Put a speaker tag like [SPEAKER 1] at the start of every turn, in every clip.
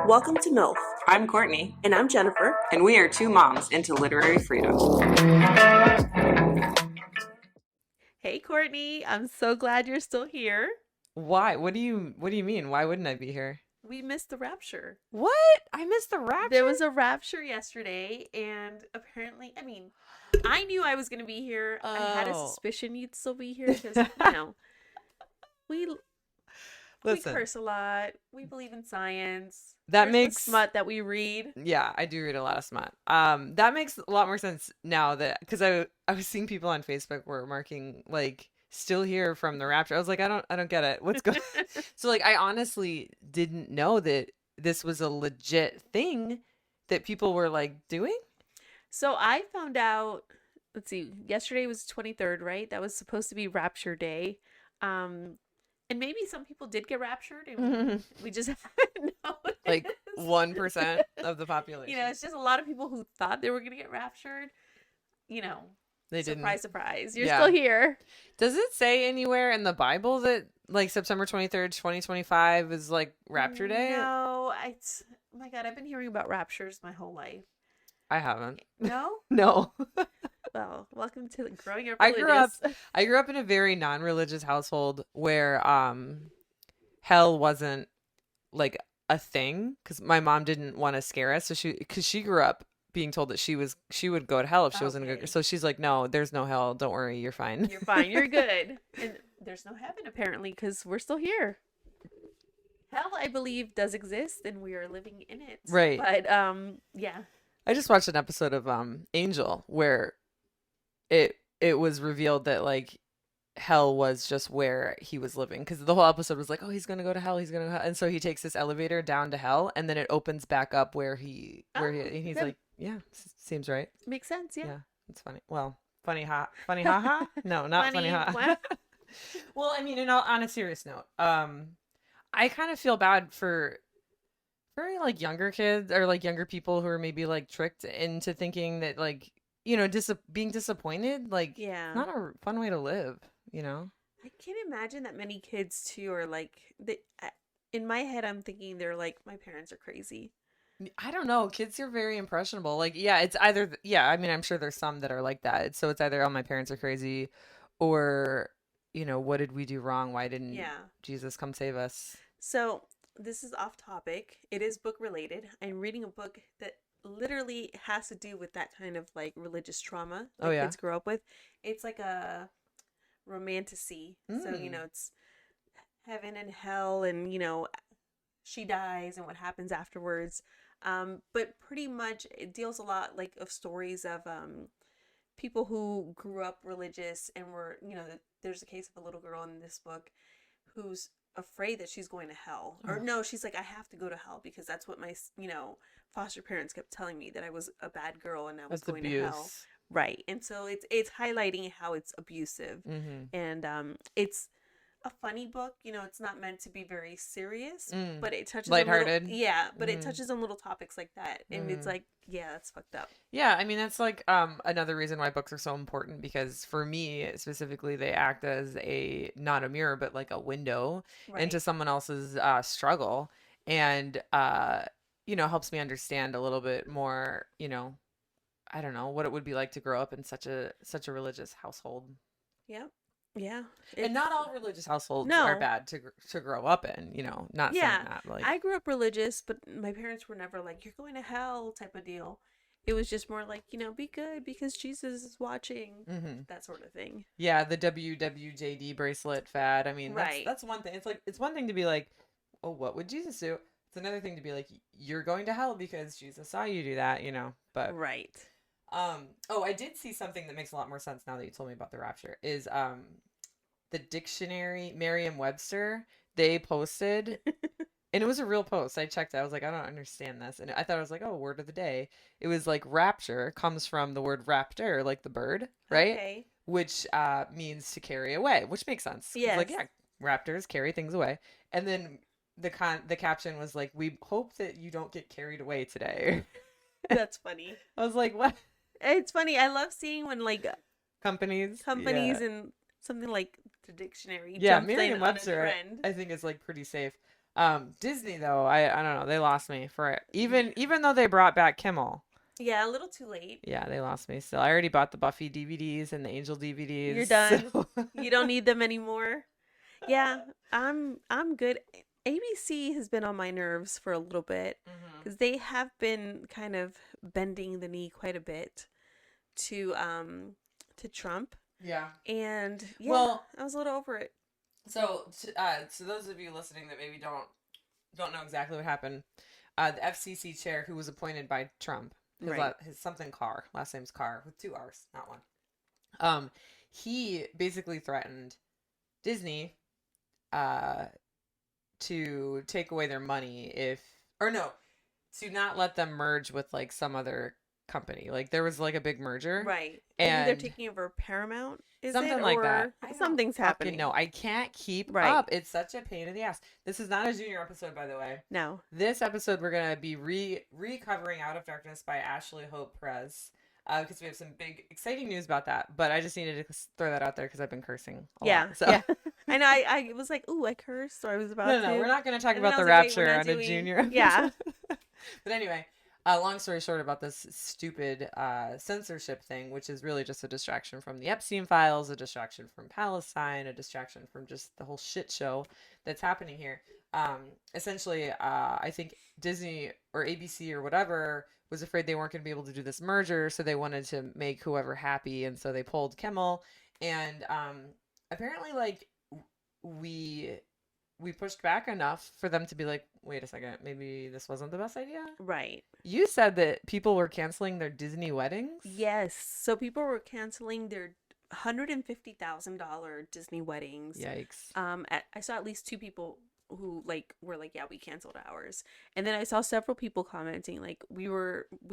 [SPEAKER 1] Welcome to MILF.
[SPEAKER 2] I'm Courtney.
[SPEAKER 1] And I'm Jennifer.
[SPEAKER 2] And we are two moms into literary freedom.
[SPEAKER 1] Hey, Courtney. I'm so glad you're still here.
[SPEAKER 2] Why? What do you mean? Why wouldn't I be here?
[SPEAKER 1] We missed the rapture.
[SPEAKER 2] What? I missed the rapture?
[SPEAKER 1] There was a rapture yesterday, and apparently, I knew I was going to be here. I had a suspicion you'd still be here because, we curse a lot. We believe in science.
[SPEAKER 2] That makes
[SPEAKER 1] smut that we read.
[SPEAKER 2] Yeah, I do read a lot of smut. That makes a lot more sense now that because I was seeing people on Facebook were marking like still here from the rapture. I was like, I don't get it. What's going? So like, I honestly didn't know that this was a legit thing that people were like doing.
[SPEAKER 1] So I found out. Let's see. Yesterday was 23rd, right? That was supposed to be Rapture Day. And maybe some people did get raptured, and we just haven't noticed.
[SPEAKER 2] Like 1% of the population.
[SPEAKER 1] It's just a lot of people who thought they were going to get raptured.
[SPEAKER 2] They didn't.
[SPEAKER 1] Surprise, surprise. You're still here.
[SPEAKER 2] Does it say anywhere in the Bible that like September 23rd, 2025 is like Rapture Day?
[SPEAKER 1] No. Oh my God, I've been hearing about raptures my whole life.
[SPEAKER 2] I haven't.
[SPEAKER 1] No?
[SPEAKER 2] No.
[SPEAKER 1] Well, welcome to growing up religious.
[SPEAKER 2] I grew up in a very non-religious household where hell wasn't like a thing because my mom didn't want to scare us. So because she grew up being told that she would go to hell if she wasn't good. So she's like, no, there's no hell. Don't worry, you're fine.
[SPEAKER 1] You're fine. You're good. And there's no heaven apparently because we're still here. Hell, I believe, does exist, and we are living in it.
[SPEAKER 2] Right.
[SPEAKER 1] But yeah.
[SPEAKER 2] I just watched an episode of Angel where it was revealed that like hell was just where he was living because the whole episode was like, oh, he's gonna go to hell, and so he takes this elevator down to hell, and then it opens back up where he's like, yeah, seems right.
[SPEAKER 1] Makes sense. Yeah.
[SPEAKER 2] It's funny. Well, funny ha no, not funny ha. Well, I mean, on a serious note, I kind of feel bad for like younger kids or like younger people who are maybe like tricked into thinking that like being disappointed, like,
[SPEAKER 1] yeah,
[SPEAKER 2] not a fun way to live,
[SPEAKER 1] I can't imagine that many kids too are like in my head I'm thinking they're like, my parents are crazy.
[SPEAKER 2] I don't know, kids are very impressionable. Like, yeah, it's either I mean, I'm sure there's some that are like that, so it's either, oh, my parents are crazy, or what did we do wrong? Why didn't Jesus come save us?
[SPEAKER 1] So this is off topic. It is book related. I'm reading a book that literally has to do with that kind of like religious trauma that kids grow up with. It's like a romantasy. So, it's heaven and hell and, she dies and what happens afterwards. But pretty much it deals a lot like of stories of people who grew up religious and were, there's a case of a little girl in this book who's afraid that she's going to hell. Or no, she's like, I have to go to hell because that's what my, foster parents kept telling me, that I was a bad girl and I was going to hell. Right. And so it's highlighting how it's abusive. And it's a funny book. It's not meant to be very serious, but it touches
[SPEAKER 2] lighthearted.
[SPEAKER 1] It touches on little topics like that. And it's like, yeah, that's fucked up.
[SPEAKER 2] Yeah, I mean, that's like another reason why books are so important, because for me specifically, they act as not a mirror, but like a window into someone else's struggle, and helps me understand a little bit more, I don't know, what it would be like to grow up in such a religious household.
[SPEAKER 1] Yeah. Yeah.
[SPEAKER 2] And not all religious households are bad to grow up in, not saying that. Like,
[SPEAKER 1] I grew up religious, but my parents were never like, you're going to hell type of deal. It was just more like, be good because Jesus is watching, that sort of thing.
[SPEAKER 2] Yeah, the WWJD bracelet fad. I mean, that's one thing. It's like, it's one thing to be like, oh, what would Jesus do? It's another thing to be like, you're going to hell because Jesus saw you do that, but.
[SPEAKER 1] Right.
[SPEAKER 2] I did see something that makes a lot more sense now that you told me about the rapture is, the dictionary, Merriam-Webster, they posted, and it was a real post. I checked it. I was like, I don't understand this. And I thought it was like, oh, word of the day. It was like rapture comes from the word raptor, like the bird, right?
[SPEAKER 1] Okay.
[SPEAKER 2] Which, means to carry away, which makes sense.
[SPEAKER 1] Yes.
[SPEAKER 2] It's like, yeah, raptors carry things away. And then the caption was like, we hope that you don't get carried away today.
[SPEAKER 1] That's funny.
[SPEAKER 2] I was like, what?
[SPEAKER 1] It's funny. I love seeing when like
[SPEAKER 2] companies
[SPEAKER 1] and something like the dictionary.
[SPEAKER 2] Yeah, Merriam-Webster, I think, is like pretty safe. Disney though, I don't know. They lost me for it. Even though they brought back Kimmel.
[SPEAKER 1] Yeah, a little too late.
[SPEAKER 2] Yeah, they lost me still. I already bought the Buffy DVDs and the Angel DVDs.
[SPEAKER 1] You're done.
[SPEAKER 2] So.
[SPEAKER 1] You don't need them anymore. Yeah, I'm good. ABC has been on my nerves for a little bit because they have been kind of bending the knee quite a bit to Trump.
[SPEAKER 2] Yeah.
[SPEAKER 1] And yeah,
[SPEAKER 2] well,
[SPEAKER 1] I was a little over it.
[SPEAKER 2] So to those of you listening that maybe don't know exactly what happened, the FCC chair who was appointed by Trump, his something Carr, last name's Carr with 2 R's, not one. He basically threatened Disney to take away their money to not let them merge with like some other company. Like there was like a big merger.
[SPEAKER 1] Right.
[SPEAKER 2] And
[SPEAKER 1] they're taking over Paramount, is
[SPEAKER 2] something
[SPEAKER 1] it?
[SPEAKER 2] like
[SPEAKER 1] or
[SPEAKER 2] that.
[SPEAKER 1] Something's happening.
[SPEAKER 2] No, I can't keep up. It's such a pain in the ass. This is not a junior episode, by the way.
[SPEAKER 1] No.
[SPEAKER 2] This episode we're going to be recovering Out of Darkness by Ashley Hope Perez. Because we have some big, exciting news about that. But I just needed to throw that out there because I've been cursing a lot. So.
[SPEAKER 1] Yeah. I know. I was like, ooh, I cursed. Or I was about to.
[SPEAKER 2] No, we're not going to talk about the rapture on a junior episode.
[SPEAKER 1] Yeah.
[SPEAKER 2] But anyway, long story short about this stupid censorship thing, which is really just a distraction from the Epstein files, a distraction from Palestine, a distraction from just the whole shit show that's happening here. Essentially, I think Disney or ABC or whatever was afraid they weren't going to be able to do this merger, so they wanted to make whoever happy, and so they pulled Kimmel. And apparently, like, we pushed back enough for them to be like, wait a second, maybe this wasn't the best idea?
[SPEAKER 1] Right.
[SPEAKER 2] You said that people were canceling their Disney weddings?
[SPEAKER 1] Yes. So people were canceling their $150,000 Disney weddings.
[SPEAKER 2] Yikes.
[SPEAKER 1] I saw at least 2 people who were like, yeah, we canceled ours. And then I saw several people commenting like, we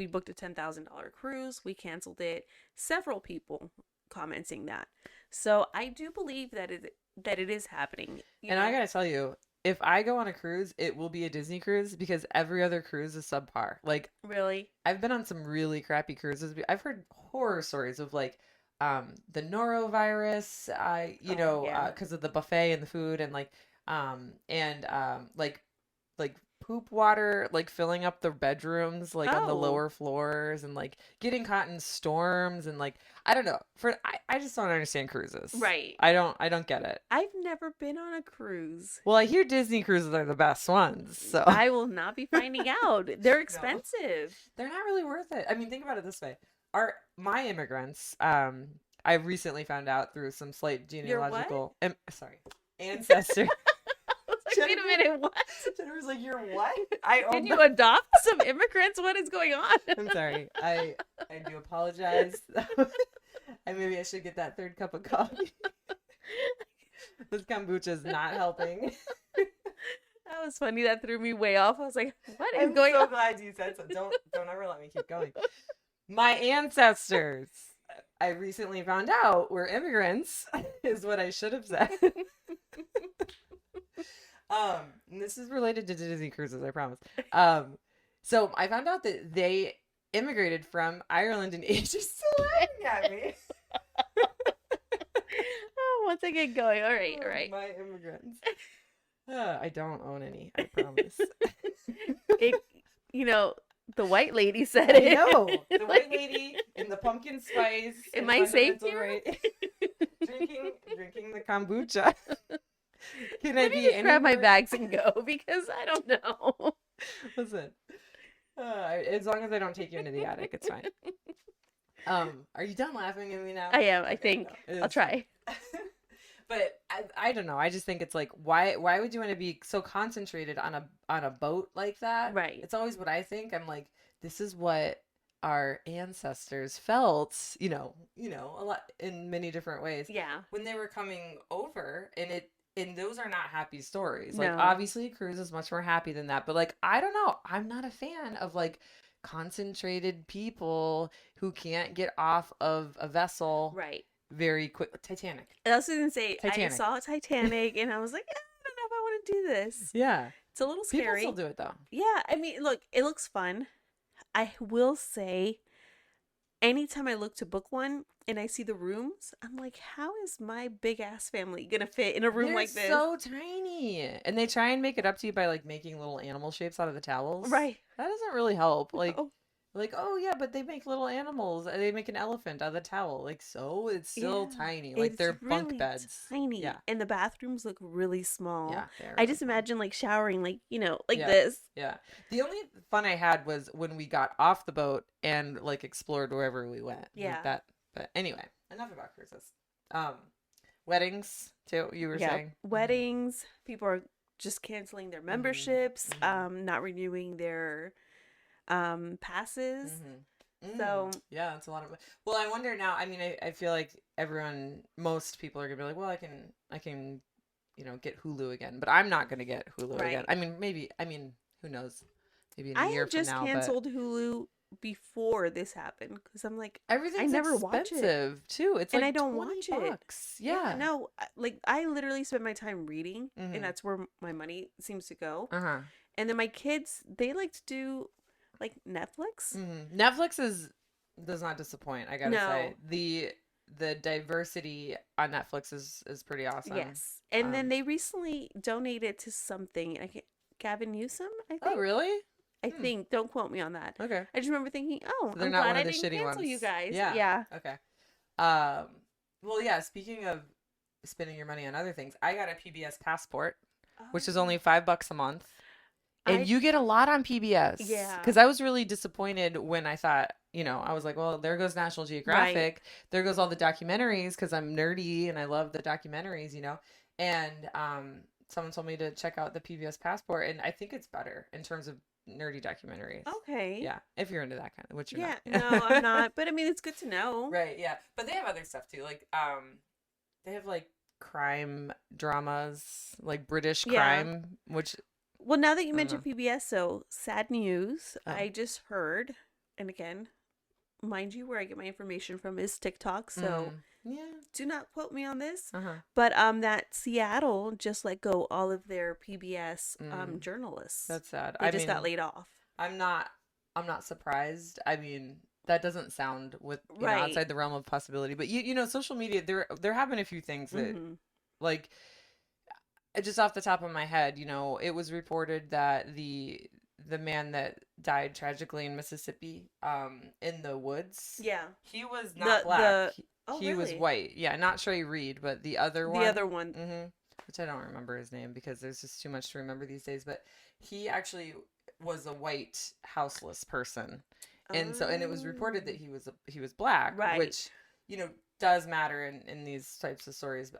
[SPEAKER 1] booked a $10,000 cruise, we canceled it. Several people commenting that. So I do believe that it is happening.
[SPEAKER 2] And I gotta tell you, if I go on a cruise, it will be a Disney cruise because every other cruise is subpar. Like,
[SPEAKER 1] really,
[SPEAKER 2] I've been on some really crappy cruises. I've heard horror stories of like the norovirus, because of the buffet and the food, and like like poop water like filling up the bedrooms like on the lower floors, and like getting caught in storms, and like I don't know, I just don't understand cruises.
[SPEAKER 1] Right.
[SPEAKER 2] I don't get it.
[SPEAKER 1] I've never been on a cruise.
[SPEAKER 2] Well, I hear Disney cruises are the best ones, so
[SPEAKER 1] I will not be finding out. They're expensive. No,
[SPEAKER 2] they're not really worth it. I mean, think about it this way. My immigrants, I recently found out through some slight genealogical ancestor.
[SPEAKER 1] Wait a minute, what?
[SPEAKER 2] Jennifer's like, you're what?
[SPEAKER 1] Can you adopt some immigrants? What is going on?
[SPEAKER 2] I'm sorry. I do apologize. Maybe I should get that 3rd cup of coffee. This kombucha is not helping.
[SPEAKER 1] That was funny. That threw me way off. I was like, what is going on?
[SPEAKER 2] I'm so glad you said so. Don't ever let me keep going. My ancestors, I recently found out, were immigrants, is what I should have said. And this is related to Disney cruises, I promise. So I found out that they immigrated from Ireland and Asia. Still laughing at me.
[SPEAKER 1] Once I get going, all right.
[SPEAKER 2] My immigrants. I don't own any, I promise.
[SPEAKER 1] The white lady said it.
[SPEAKER 2] No, the white lady in the pumpkin spice.
[SPEAKER 1] Am I safe here?
[SPEAKER 2] Drinking the kombucha. Can I
[SPEAKER 1] just grab my bags and go because I don't know.
[SPEAKER 2] Listen, as long as I don't take you into the attic, it's fine. Are you done laughing at me now?
[SPEAKER 1] I am. I think I'll try.
[SPEAKER 2] But I don't know. I just think it's like, why would you want to be so concentrated on a boat like that?
[SPEAKER 1] Right.
[SPEAKER 2] It's always what I think. I'm like, this is what our ancestors felt, a lot in many different ways.
[SPEAKER 1] Yeah.
[SPEAKER 2] When they were coming over, and those are not happy stories. Like, obviously, cruise is much more happy than that. But, like, I don't know. I'm not a fan of, like, concentrated people who can't get off of a vessel very quick. Titanic.
[SPEAKER 1] I was going to say, Titanic. I saw Titanic, and I was like, I don't know if I want to do this.
[SPEAKER 2] Yeah.
[SPEAKER 1] It's a little scary.
[SPEAKER 2] People still do it, though.
[SPEAKER 1] Yeah. I mean, look, it looks fun. I will say, anytime I look to book one and I see the rooms, I'm like, how is my big ass family gonna fit in a room like this?
[SPEAKER 2] They're so tiny. And they try and make it up to you by like making little animal shapes out of the towels.
[SPEAKER 1] Right.
[SPEAKER 2] That doesn't really help.
[SPEAKER 1] No.
[SPEAKER 2] Like, oh yeah, but they make little animals. They make an elephant out of the towel. Like, so it's still
[SPEAKER 1] Yeah,
[SPEAKER 2] tiny. Like
[SPEAKER 1] it's
[SPEAKER 2] they're bunk
[SPEAKER 1] really
[SPEAKER 2] beds.
[SPEAKER 1] tiny.
[SPEAKER 2] Yeah.
[SPEAKER 1] And the bathrooms look really small.
[SPEAKER 2] Yeah.
[SPEAKER 1] I just imagine like showering, like, like
[SPEAKER 2] Yeah.
[SPEAKER 1] this.
[SPEAKER 2] Yeah. The only fun I had was when we got off the boat and like explored wherever we went.
[SPEAKER 1] Yeah.
[SPEAKER 2] Like that. But anyway, enough about cruises. Weddings too, you were saying.
[SPEAKER 1] Weddings. People are just canceling their memberships, not renewing their passes. So
[SPEAKER 2] yeah, that's a lot of. Well, I wonder now. I mean, I feel like most people are gonna be like, well, I can, get Hulu again, but I'm not gonna get Hulu again. I mean, maybe. I mean, who knows? Maybe in a year from now.
[SPEAKER 1] I just canceled Hulu before this happened because I'm like,
[SPEAKER 2] everything's
[SPEAKER 1] I never watch it
[SPEAKER 2] too. It's
[SPEAKER 1] and
[SPEAKER 2] like
[SPEAKER 1] I don't
[SPEAKER 2] $20.
[SPEAKER 1] watch it.
[SPEAKER 2] Yeah.
[SPEAKER 1] No, like I literally spend my time reading, and that's where my money seems to go. And then my kids, they like to do like Netflix.
[SPEAKER 2] Netflix does not disappoint. I gotta say the diversity on Netflix is pretty awesome.
[SPEAKER 1] Yes, and then they recently donated to something. Gavin Newsom, I think.
[SPEAKER 2] Oh, really?
[SPEAKER 1] I think. Don't quote me on that.
[SPEAKER 2] Okay.
[SPEAKER 1] I just remember thinking, oh,
[SPEAKER 2] so they're
[SPEAKER 1] I'm
[SPEAKER 2] not
[SPEAKER 1] glad
[SPEAKER 2] one
[SPEAKER 1] I
[SPEAKER 2] of the
[SPEAKER 1] didn't
[SPEAKER 2] shitty
[SPEAKER 1] cancel
[SPEAKER 2] ones.
[SPEAKER 1] you guys.
[SPEAKER 2] Yeah.
[SPEAKER 1] Yeah.
[SPEAKER 2] Okay. Well, yeah. Speaking of spending your money on other things, I got a PBS passport, which is only $5 a month. And you get a lot on PBS.
[SPEAKER 1] Yeah.
[SPEAKER 2] Because I was really disappointed when I thought, I was like, well, there goes National Geographic. Right. There goes all the documentaries because I'm nerdy and I love the documentaries, And someone told me to check out the PBS Passport. And I think it's better in terms of nerdy documentaries.
[SPEAKER 1] Okay.
[SPEAKER 2] Yeah. If you're into that kind of, which you're not.
[SPEAKER 1] No, I'm not. But I mean, it's good to know.
[SPEAKER 2] Right. Yeah. But they have other stuff too. Like, they have like crime dramas, like British crime, which...
[SPEAKER 1] Well, now that you mentioned PBS, so sad news. I just heard, and again, mind you, where I get my information from is TikTok. So do not quote me on this. But that Seattle just let go all of their PBS journalists.
[SPEAKER 2] That's sad.
[SPEAKER 1] They just got laid off.
[SPEAKER 2] I'm not surprised. I mean, that doesn't sound outside the realm of possibility. But social media, there have been a few things that like. Just off the top of my head, it was reported that the man that died tragically in Mississippi, in the woods.
[SPEAKER 1] Yeah.
[SPEAKER 2] He was not black. He
[SPEAKER 1] really?
[SPEAKER 2] was white. Yeah, not Trey Reed, but the other one.
[SPEAKER 1] The other one.
[SPEAKER 2] Which I don't remember his name because there's just too much to remember these days. But he actually was a white houseless person, and it was reported that he was black,
[SPEAKER 1] right.
[SPEAKER 2] which does matter in these types of stories,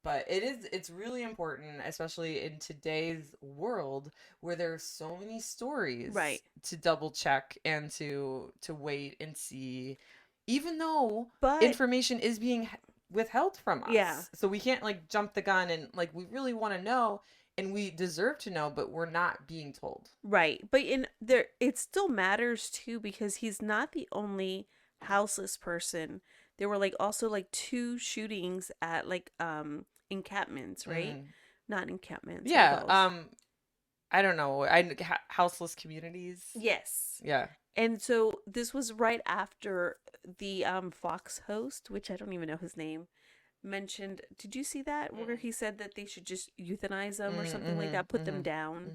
[SPEAKER 2] but it's really important, especially in today's world where there are so many stories,
[SPEAKER 1] right,
[SPEAKER 2] to double check and to wait and see, even though information is being withheld from us.
[SPEAKER 1] Yeah,
[SPEAKER 2] so we can't like jump the gun and like we really want to know and we deserve to know, but we're not being told.
[SPEAKER 1] Right, but it still matters too because he's not the only houseless person. There were also 2 shootings at encampments, right? Not encampments.
[SPEAKER 2] Yeah. I don't know. Houseless communities.
[SPEAKER 1] Yes.
[SPEAKER 2] Yeah.
[SPEAKER 1] And so this was right after the Fox host, which I don't even know his name, mentioned. Did you see that where he said that they should just euthanize them or something like that, put them down?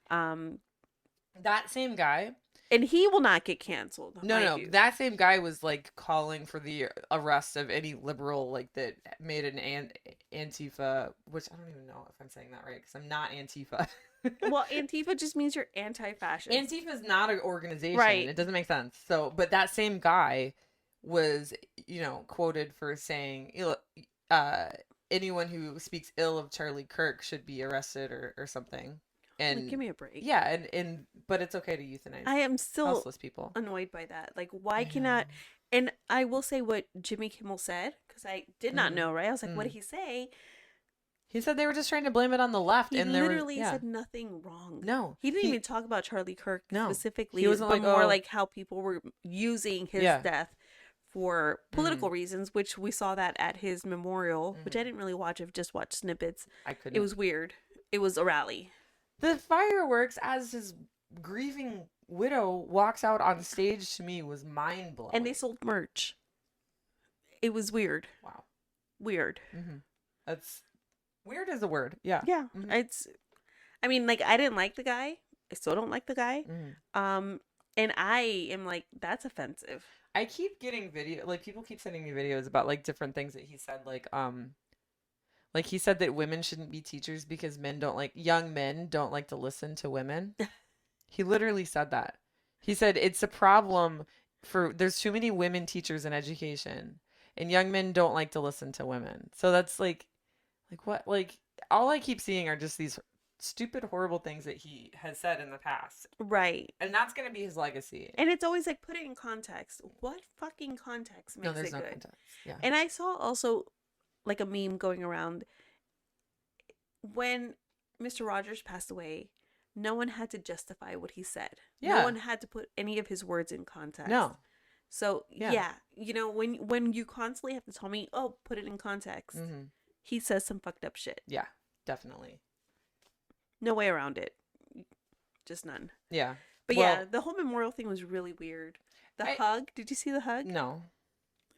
[SPEAKER 2] That same guy.
[SPEAKER 1] And he will not get canceled.
[SPEAKER 2] No. That same guy was calling for the arrest of any liberal that made an Antifa, which I don't even know if I'm saying that right because I'm not Antifa.
[SPEAKER 1] Well, Antifa just means you're anti-fascist.
[SPEAKER 2] Antifa is not an organization.
[SPEAKER 1] Right.
[SPEAKER 2] It doesn't make sense. So, but that same guy was, quoted for saying, anyone who speaks ill of Charlie Kirk should be arrested or something. And
[SPEAKER 1] give me a break.
[SPEAKER 2] Yeah, but it's okay to euthanize.
[SPEAKER 1] I am still
[SPEAKER 2] houseless people.
[SPEAKER 1] Annoyed by that. Why cannot? And I will say what Jimmy Kimmel said because I did not know. Right? I was like, what did he say?
[SPEAKER 2] He said they were just trying to blame it on the left,
[SPEAKER 1] he literally said nothing wrong.
[SPEAKER 2] No,
[SPEAKER 1] he didn't even talk about Charlie Kirk specifically.
[SPEAKER 2] He wasn't
[SPEAKER 1] more how people were using his death for political reasons, which we saw that at his memorial, which I didn't really watch. I've just watched snippets.
[SPEAKER 2] I couldn't.
[SPEAKER 1] It was weird. It was a rally.
[SPEAKER 2] The fireworks as his grieving widow walks out on stage to me was mind blowing.
[SPEAKER 1] And they sold merch. It was weird.
[SPEAKER 2] Wow.
[SPEAKER 1] Weird.
[SPEAKER 2] Mm-hmm. That's weird is a word. Yeah.
[SPEAKER 1] Yeah. Mm-hmm. I mean, like, I didn't like the guy. I still don't like the guy. Mm-hmm. And I am like, that's offensive.
[SPEAKER 2] I keep getting people keep sending me videos about like different things that he said, like he said that women shouldn't be teachers because young men don't like to listen to women. He literally said that. He said it's a problem there's too many women teachers in education and young men don't like to listen to women. So that's like what, like all I keep seeing are just these stupid, horrible things that he has said in the past.
[SPEAKER 1] Right.
[SPEAKER 2] And that's going to be his legacy.
[SPEAKER 1] And it's always like, put it in context. What fucking context makes it good? Context.
[SPEAKER 2] Yeah.
[SPEAKER 1] And I saw also like a meme going around when Mr. Rogers passed away. No one had to justify what he said. Yeah. No one had to put any of his words in context. No. So yeah, you know, when you constantly have to tell me, oh, put it in context, he says some fucked up shit.
[SPEAKER 2] Yeah, definitely.
[SPEAKER 1] No way around it. Just none.
[SPEAKER 2] Yeah.
[SPEAKER 1] But yeah, the whole memorial thing was really weird. The hug. Did you see the hug?
[SPEAKER 2] No.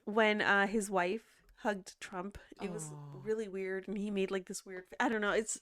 [SPEAKER 1] When his wife hugged Trump, it was really weird, and he made like this weird. I don't know. It's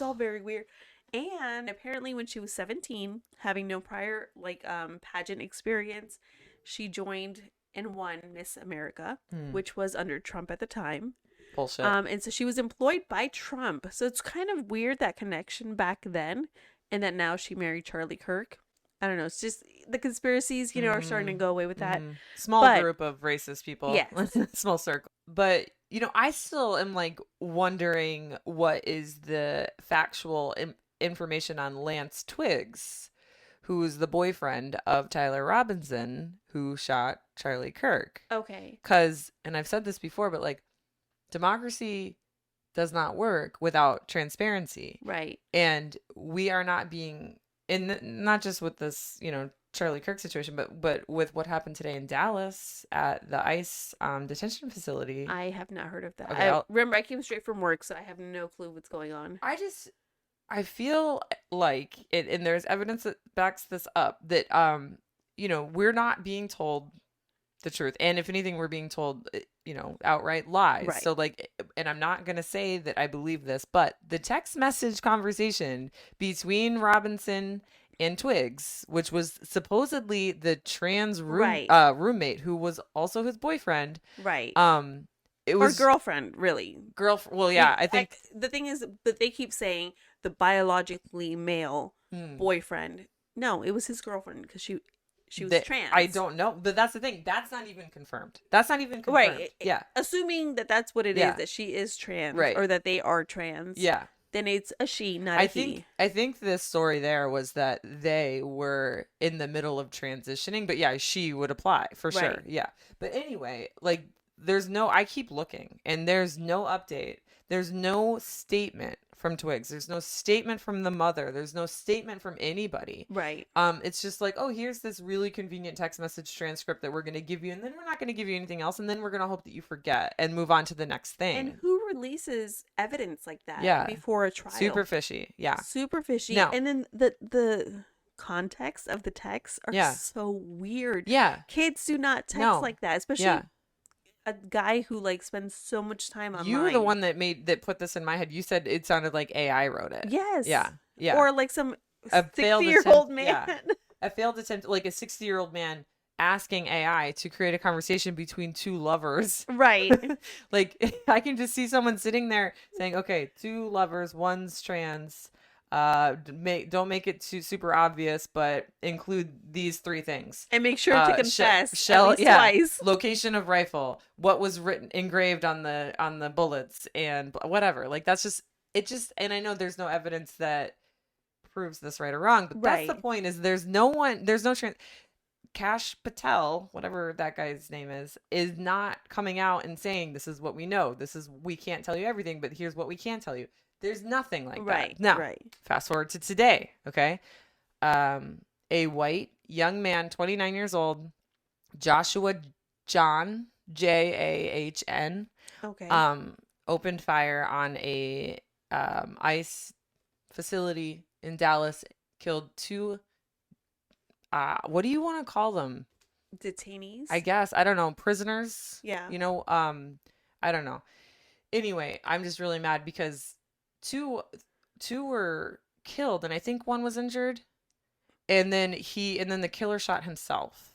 [SPEAKER 1] all very weird. And apparently, when she was 17, having no prior like pageant experience, she joined and won Miss America, which was under Trump at the time.
[SPEAKER 2] Bullshit.
[SPEAKER 1] And so she was employed by Trump. So it's kind of weird, that connection back then, and that now she married Charlie Kirk. I don't know. It's just the conspiracies, you know, are starting to go away with that.
[SPEAKER 2] Small group of racist people.
[SPEAKER 1] Yes.
[SPEAKER 2] Small circle. But, you know, I still am like wondering what is the factual information on Lance Twiggs, who's the boyfriend of Tyler Robinson, who shot Charlie Kirk.
[SPEAKER 1] Okay.
[SPEAKER 2] Because, and I've said this before, but like, democracy does not work without transparency.
[SPEAKER 1] Right.
[SPEAKER 2] And we are not being, not just with this, you know, Charlie Kirk situation, but with what happened today in Dallas at the ICE detention facility.
[SPEAKER 1] I have not heard of that.
[SPEAKER 2] Okay,
[SPEAKER 1] remember, I came straight from work, so I have no clue what's going on.
[SPEAKER 2] I feel like it, and there's evidence that backs this up, that, you know, we're not being told the truth. And if anything, we're being told, you know, outright lies. Right. So like, and I'm not going to say that I believe this, but the text message conversation between Robinson and Twiggs, which was supposedly the trans roommate who was also his boyfriend.
[SPEAKER 1] Right.
[SPEAKER 2] It was,
[SPEAKER 1] or girlfriend, really.
[SPEAKER 2] Well, yeah, I think
[SPEAKER 1] the thing is, but they keep saying the biologically male boyfriend. No, it was his girlfriend because she was trans.
[SPEAKER 2] I don't know, but that's the thing. That's not even confirmed.
[SPEAKER 1] Right.
[SPEAKER 2] Yeah.
[SPEAKER 1] Assuming that that's what it is, that she is trans, right, or that they are trans.
[SPEAKER 2] Yeah.
[SPEAKER 1] Then it's a she, not a he.
[SPEAKER 2] I think this story there was that they were in the middle of transitioning, but yeah, she would apply for sure. Right. Yeah. But anyway, like I keep looking and there's no update. There's no statement from Twiggs. There's no statement from the mother. There's no statement from anybody.
[SPEAKER 1] Right.
[SPEAKER 2] It's just like, oh, here's this really convenient text message transcript that we're going to give you, and then we're not going to give you anything else, and then we're going to hope that you forget and move on to the next thing.
[SPEAKER 1] And who releases evidence like that before a trial?
[SPEAKER 2] Super fishy. Yeah.
[SPEAKER 1] Super fishy. No. And then the context of the texts are so weird.
[SPEAKER 2] Yeah.
[SPEAKER 1] Kids do not text like that, especially a guy who like spends so much time online.
[SPEAKER 2] You were the one that put this in my head. You said it sounded like AI wrote it.
[SPEAKER 1] Yes.
[SPEAKER 2] Yeah. Yeah.
[SPEAKER 1] Or like some 60-year-old man.
[SPEAKER 2] Yeah. A failed attempt, like a 60-year-old man asking AI to create a conversation between two lovers.
[SPEAKER 1] Right.
[SPEAKER 2] Like I can just see someone sitting there saying, okay, two lovers, one's trans. Don't make it too super obvious, but include these three things
[SPEAKER 1] and make sure to confess at least twice.
[SPEAKER 2] Location of rifle, what was engraved on the bullets, and whatever. Like that's just it. And I know there's no evidence that proves this right or wrong, but that's the point. Is there's no Kash Patel, whatever that guy's name is not coming out and saying this is what we know. We can't tell you everything, but here's what we can tell you. There's nothing like that. Now, fast forward to today, okay? A white young man, 29 years old, Joshua John, Jahn, opened fire on a ICE facility in Dallas, killed two what do you want to call them?
[SPEAKER 1] Detainees,
[SPEAKER 2] I guess. I don't know. Prisoners.
[SPEAKER 1] Yeah.
[SPEAKER 2] You know, I don't know. Anyway, I'm just really mad because two were killed and I think one was injured. And then the killer shot himself.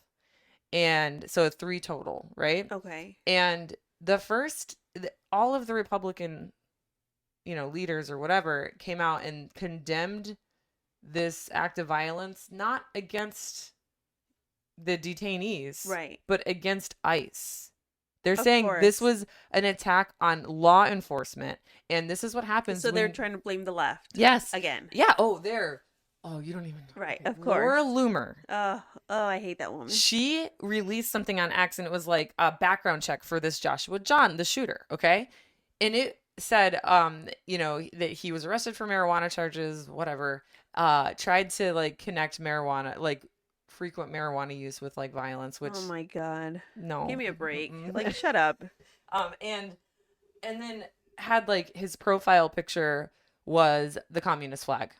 [SPEAKER 2] And so 3 total, right?
[SPEAKER 1] Okay.
[SPEAKER 2] And all of the Republican, leaders or whatever came out and condemned this act of violence, not against the detainees,
[SPEAKER 1] right,
[SPEAKER 2] but against ICE. They're
[SPEAKER 1] Of
[SPEAKER 2] saying
[SPEAKER 1] course.
[SPEAKER 2] this was an attack on law enforcement, and this is what happens.
[SPEAKER 1] So they're trying to blame the left.
[SPEAKER 2] Yes.
[SPEAKER 1] Again.
[SPEAKER 2] Yeah. Oh, you don't even know.
[SPEAKER 1] Right,
[SPEAKER 2] Okay.
[SPEAKER 1] of course.
[SPEAKER 2] Laura Loomer.
[SPEAKER 1] Oh, I hate that woman.
[SPEAKER 2] She released something on X, and it was like a background check for this Joshua John, the shooter. Okay, and it said, that he was arrested for marijuana charges, whatever. Tried to like connect marijuana, like frequent marijuana use with like violence, which,
[SPEAKER 1] oh my God,
[SPEAKER 2] no,
[SPEAKER 1] give me a break. Like, shut up.
[SPEAKER 2] And then had like his profile picture was the communist flag.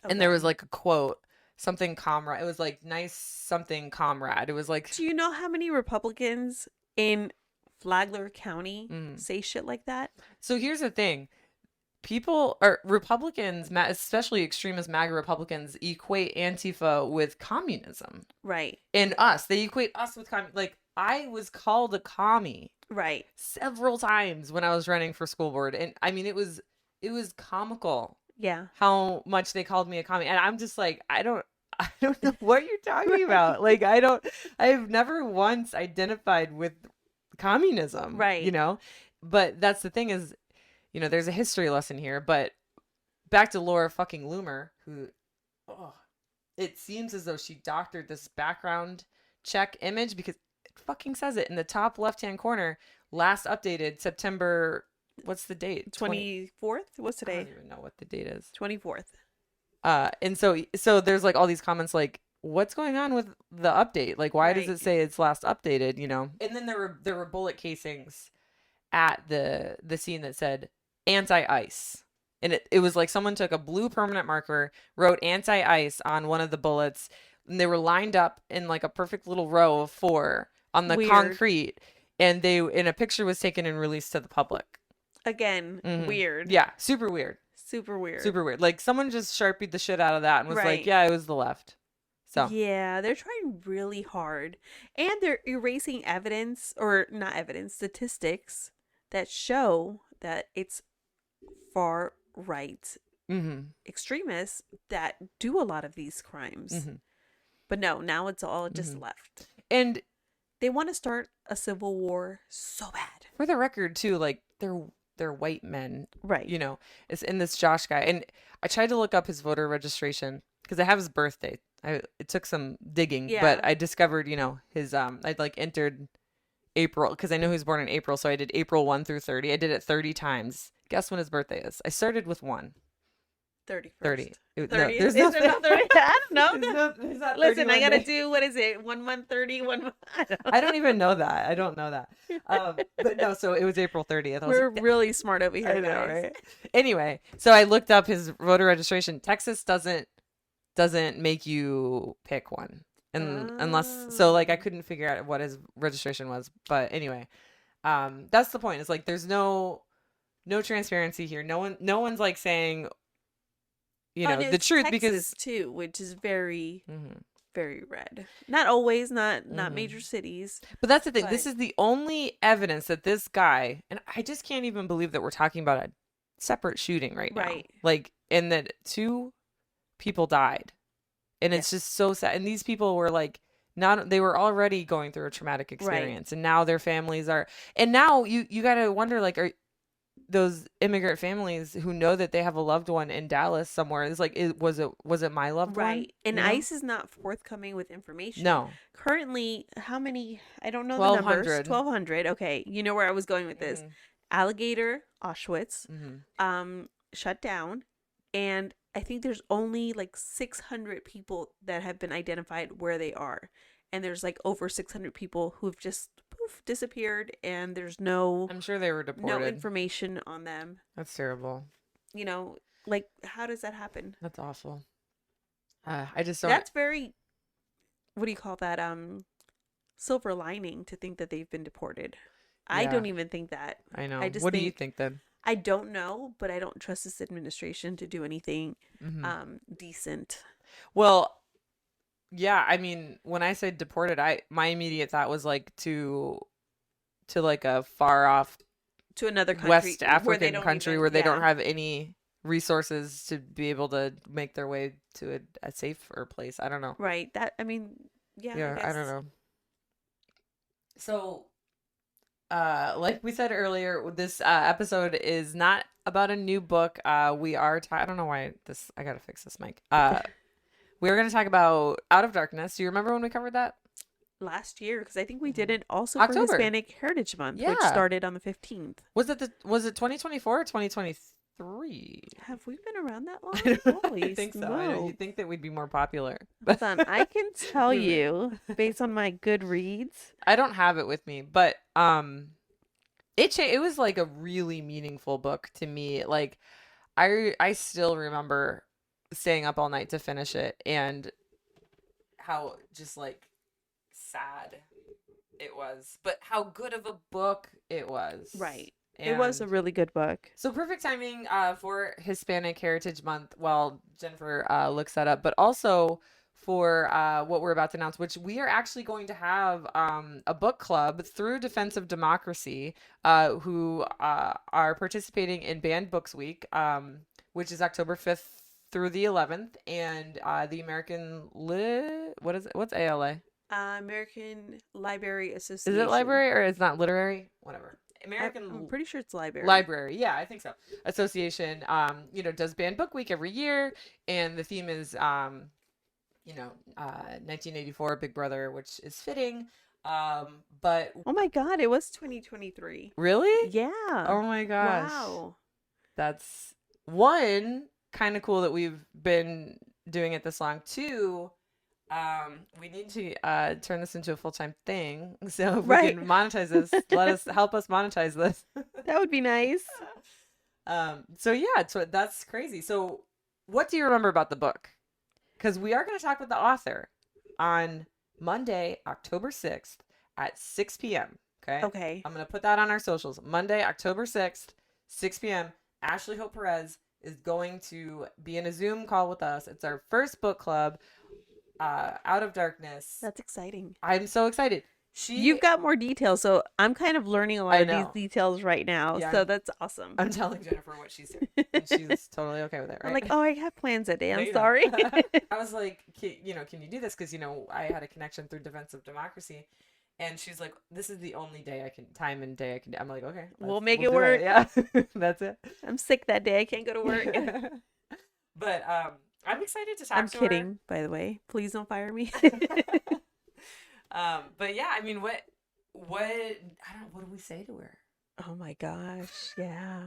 [SPEAKER 2] Okay. And there was like a quote, something comrade. It was like nice something comrade. It was like,
[SPEAKER 1] do you know how many Republicans in Flagler County say shit like that?
[SPEAKER 2] So here's the thing. Republicans, especially extremist MAGA Republicans, equate Antifa with communism.
[SPEAKER 1] Right.
[SPEAKER 2] And they equate us with communism. Like, I was called a commie.
[SPEAKER 1] Right.
[SPEAKER 2] Several times when I was running for school board. And I mean, it was comical.
[SPEAKER 1] Yeah.
[SPEAKER 2] How much they called me a commie. And I'm just like, I don't know what you're talking about. Like, I've never once identified with communism.
[SPEAKER 1] Right.
[SPEAKER 2] But that's the thing is, there's a history lesson here, but back to Laura fucking Loomer, who, it seems as though she doctored this background check image because it fucking says it in the top left-hand corner, last updated September, what's the date?
[SPEAKER 1] 24th? What's today?
[SPEAKER 2] I don't even know what the date is.
[SPEAKER 1] 24th.
[SPEAKER 2] And so there's like all these comments like, what's going on with the update? Like, why does it say it's last updated, And then there were bullet casings at the scene that said anti-ice. And it was like someone took a blue permanent marker, wrote anti-ice on one of the bullets, and they were lined up in like a perfect little row of 4 on the concrete, and a picture was taken and released to the public. Again, weird. Yeah, super weird. Super weird. Like someone just Sharpied the shit out of that and was like, yeah, it was the left. So
[SPEAKER 1] yeah, they're trying really hard. And they're erasing statistics that show that it's far right extremists that do a lot of these crimes. But no, now it's all just left.
[SPEAKER 2] And
[SPEAKER 1] they want to start a civil war so bad.
[SPEAKER 2] For the record, too, like they're white men.
[SPEAKER 1] Right.
[SPEAKER 2] It's in this Josh guy. And I tried to look up his voter registration because I have his birthday. It took some digging, but I discovered, his, I'd like entered April because I know he was born in April. So I did April 1 through 30. I did it 30 times. Guess when his birthday is? I started with 1.
[SPEAKER 1] 31st.
[SPEAKER 2] 30.
[SPEAKER 1] No, there's no 30. I don't know. Listen, I gotta do, what is it? 1 month 30, 1 month.
[SPEAKER 2] I don't even know that. I don't know that. But no, so it was April 30th.
[SPEAKER 1] We're really smart over here,
[SPEAKER 2] I know, right? Anyway, so I looked up his voter registration. Texas doesn't make you pick one. And unless, so like I couldn't figure out what his registration was. But anyway, that's the point. It's like there's no transparency here. No one's like saying, the truth.
[SPEAKER 1] Texas
[SPEAKER 2] because
[SPEAKER 1] too, which is very very red. Not always, not major cities.
[SPEAKER 2] But that's the thing. This is the only evidence that this guy, and I just can't even believe that we're talking about a separate shooting right now.
[SPEAKER 1] Right.
[SPEAKER 2] Like, and that 2 people died. And it's just so sad. And these people were like, they were already going through a traumatic experience. Right. And now their families are, and now you got to wonder, like, are those immigrant families who know that they have a loved one in Dallas somewhere, it's like, was it my loved one?
[SPEAKER 1] Right. And ICE is not forthcoming with information.
[SPEAKER 2] No.
[SPEAKER 1] Currently, how many? I don't know the numbers. 1,200. Okay. You know where I was going with this. Alligator, Auschwitz, shut down. And I think there's only like 600 people that have been identified where they are. And there's like over 600 people who've just disappeared, and there's
[SPEAKER 2] I'm sure they were deported.
[SPEAKER 1] No information on them.
[SPEAKER 2] That's terrible.
[SPEAKER 1] Like, how does that happen?
[SPEAKER 2] That's awful. I just don't.
[SPEAKER 1] That's very what do you call that? Silver lining to think that they've been deported. I
[SPEAKER 2] Yeah.
[SPEAKER 1] don't even think that.
[SPEAKER 2] I know.
[SPEAKER 1] I just
[SPEAKER 2] What do you think then?
[SPEAKER 1] I don't know, but I don't trust this administration to do anything decent.
[SPEAKER 2] Well, yeah, I mean, when I said deported, my immediate thought was like to like a far off
[SPEAKER 1] to another country,
[SPEAKER 2] West African country where they
[SPEAKER 1] yeah.
[SPEAKER 2] don't have any resources to be able to make their way to a safer place. I don't know.
[SPEAKER 1] Right. That, I mean, yeah.
[SPEAKER 2] Yeah, I don't know. So, like we said earlier, this episode is not about a new book. We are I don't know why I gotta fix this mic. We're gonna talk about Out of Darkness. Do you remember when we covered that?
[SPEAKER 1] Last year, because I think we did it also
[SPEAKER 2] October.
[SPEAKER 1] for Hispanic Heritage Month, which started on the 15th.
[SPEAKER 2] Was it 2024 or 2023?
[SPEAKER 1] Have we been around that long? Holy
[SPEAKER 2] I think so. I know. You'd think that we'd be more popular.
[SPEAKER 1] Hold on, I can tell you based on my Goodreads.
[SPEAKER 2] I don't have it with me, but it was like a really meaningful book to me. Like I still remember staying up all night to finish it and how just like sad it was, but how good of a book it was.
[SPEAKER 1] Right. And it was a really good book.
[SPEAKER 2] So perfect timing for Hispanic Heritage Month while Jennifer looks that up, but also for what we're about to announce, which we are actually going to have a book club through Defense of Democracy, who are participating in Banned Books Week, which is October 5th through the 11th, and the American what's ALA?
[SPEAKER 1] American Library Association.
[SPEAKER 2] Is it library or it's not literary? Whatever.
[SPEAKER 1] I'm pretty sure it's library.
[SPEAKER 2] Library, yeah, I think so. Association, does Banned Book Week every year, and the theme is, 1984, Big Brother, which is fitting. But
[SPEAKER 1] oh my God, it was 2023.
[SPEAKER 2] Really?
[SPEAKER 1] Yeah.
[SPEAKER 2] Oh my gosh.
[SPEAKER 1] Wow.
[SPEAKER 2] That's one kind of cool that we've been doing it this long. Two. We need to turn this into a full-time thing. So if we can monetize this, help us monetize this.
[SPEAKER 1] That would be nice.
[SPEAKER 2] So yeah, that's crazy. So what do you remember about the book? Because we are going to talk with the author on Monday, October 6th at 6 p.m. Okay. I'm going to put that on our socials. Monday, October 6th, 6 p.m. Ashley Hope Perez is going to be in a Zoom call with us. It's our first book club. Out of Darkness.
[SPEAKER 1] That's exciting.
[SPEAKER 2] I'm so excited.
[SPEAKER 1] You've got more details, so I'm kind of learning a lot of these details right now. Yeah, so that's awesome.
[SPEAKER 2] I'm telling Jennifer what she's doing, and she's totally okay with it. Right?
[SPEAKER 1] I'm like, oh, I have plans that day. I'm sorry.
[SPEAKER 2] I was like, can you do this? Because I had a connection through Defense of Democracy, and she's like, this is the only day I can do. I'm like, okay,
[SPEAKER 1] we'll make it work.
[SPEAKER 2] Yeah, that's it.
[SPEAKER 1] I'm sick that day. I can't go to work.
[SPEAKER 2] But I'm excited to talk to her.
[SPEAKER 1] I'm kidding, by the way. Please don't fire me.
[SPEAKER 2] But yeah, I mean, what do we say to her?
[SPEAKER 1] Oh my gosh, yeah.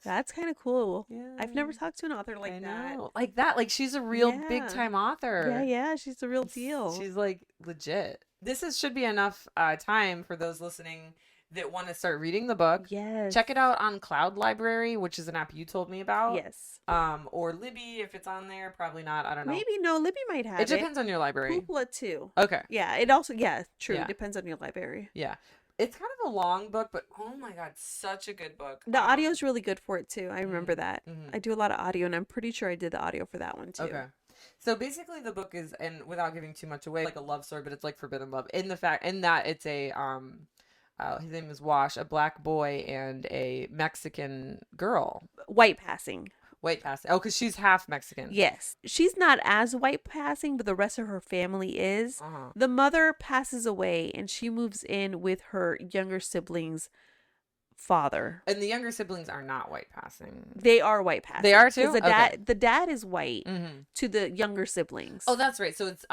[SPEAKER 1] That's kind of cool.
[SPEAKER 2] Yeah.
[SPEAKER 1] I've never talked to an author like that.
[SPEAKER 2] Like that. Like she's a real big time author.
[SPEAKER 1] Yeah, she's the real deal.
[SPEAKER 2] She's like legit. This should be enough time for those listening that want to start reading the book.
[SPEAKER 1] Yes.
[SPEAKER 2] Check it out on Cloud Library, which is an app you told me about.
[SPEAKER 1] Yes.
[SPEAKER 2] Or Libby, if it's on there. Probably not. I don't know.
[SPEAKER 1] Maybe no. Libby might have it.
[SPEAKER 2] It depends on your library.
[SPEAKER 1] Hoopla too.
[SPEAKER 2] Okay.
[SPEAKER 1] Yeah. It also, true. Yeah. It depends on your library.
[SPEAKER 2] Yeah. It's kind of a long book, but oh my God, such a good book.
[SPEAKER 1] The audio is really good for it too. I remember that. Mm-hmm. I do a lot of audio, and I'm pretty sure I did the audio for that one too.
[SPEAKER 2] Okay. So basically the book is, and without giving too much away, like a love story, but it's like forbidden love in that it's a, his name is Wash, a black boy and a Mexican girl.
[SPEAKER 1] White passing.
[SPEAKER 2] Oh, because she's half Mexican.
[SPEAKER 1] Yes. She's not as white passing, but the rest of her family is. Uh-huh. The mother passes away and she moves in with her younger siblings' father.
[SPEAKER 2] And the younger siblings are not white passing.
[SPEAKER 1] They are white passing.
[SPEAKER 2] They are too?
[SPEAKER 1] The dad is white to the younger siblings.
[SPEAKER 2] Oh, that's right. So it's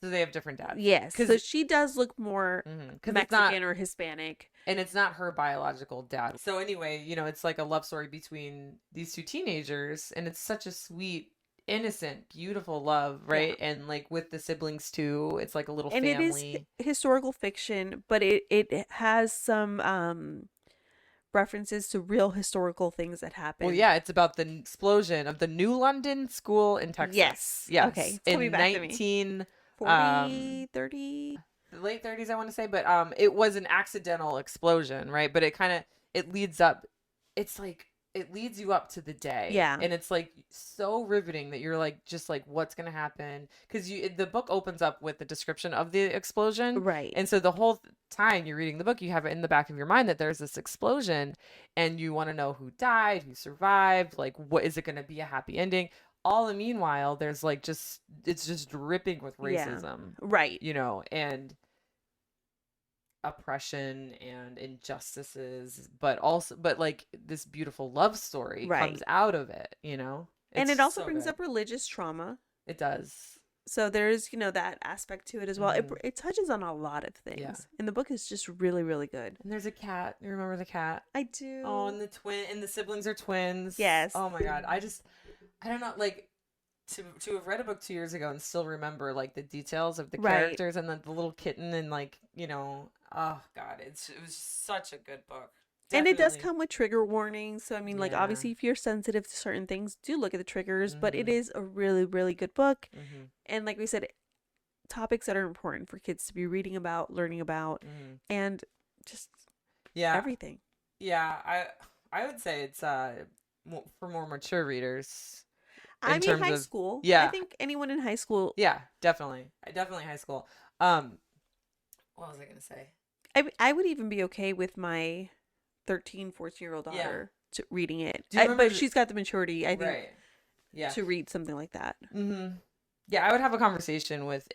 [SPEAKER 2] so they have different dads.
[SPEAKER 1] Yes. So she does look more Mexican or Hispanic.
[SPEAKER 2] And it's not her biological dad. So anyway, it's like a love story between these two teenagers. And it's such a sweet, innocent, beautiful love, right? Yeah. And like with the siblings too, it's like a little family. And it is
[SPEAKER 1] historical fiction, but it has some references to real historical things that happened.
[SPEAKER 2] Well, yeah, it's about the explosion of the New London School in Texas.
[SPEAKER 1] Yes.
[SPEAKER 2] Yes.
[SPEAKER 1] Okay.
[SPEAKER 2] Tell me back to me.
[SPEAKER 1] 40, 30.
[SPEAKER 2] Late 30s, I want to say, but it was an accidental explosion, right? But it leads up, it's like it leads you up to the day.
[SPEAKER 1] Yeah.
[SPEAKER 2] And it's like so riveting that you're like just like what's going to happen, cuz the book opens up with the description of the explosion.
[SPEAKER 1] Right.
[SPEAKER 2] And so the whole time you're reading the book, you have it in the back of your mind that there's this explosion and you want to know who died, who survived, like what is it going to be a happy ending? All the meanwhile, there's like it's just dripping with racism.
[SPEAKER 1] Yeah. Right.
[SPEAKER 2] You know, and oppression and injustices, but like this beautiful love story comes out of it, you know.
[SPEAKER 1] And it also brings up religious trauma.
[SPEAKER 2] It does.
[SPEAKER 1] So there's, you know, that aspect to it as well. It touches on a lot of things. Yeah. And the book is just really, really good.
[SPEAKER 2] And there's a cat. You remember the cat?
[SPEAKER 1] I do.
[SPEAKER 2] Oh, and the siblings are twins.
[SPEAKER 1] Yes.
[SPEAKER 2] Oh my God. I don't know, like to have read a book 2 years ago and still remember like the details of the characters and the little kitten and like, you know, oh God, it was such a good book. Definitely.
[SPEAKER 1] And it does come with trigger warnings. So, I mean, like, obviously, if you're sensitive to certain things, do look at the triggers. But it is a really, really good book. And like we said, topics that are important for kids to be reading about, learning about, and just everything.
[SPEAKER 2] Yeah, I would say it's for more mature readers.
[SPEAKER 1] I mean, high school. Yeah. I think anyone in high school.
[SPEAKER 2] Yeah, definitely. Definitely high school. What was I going to say?
[SPEAKER 1] I would even be okay with my 13, 14-year-old daughter reading it. But she's got the maturity, I think, to read something like that.
[SPEAKER 2] Yeah, I would have a conversation with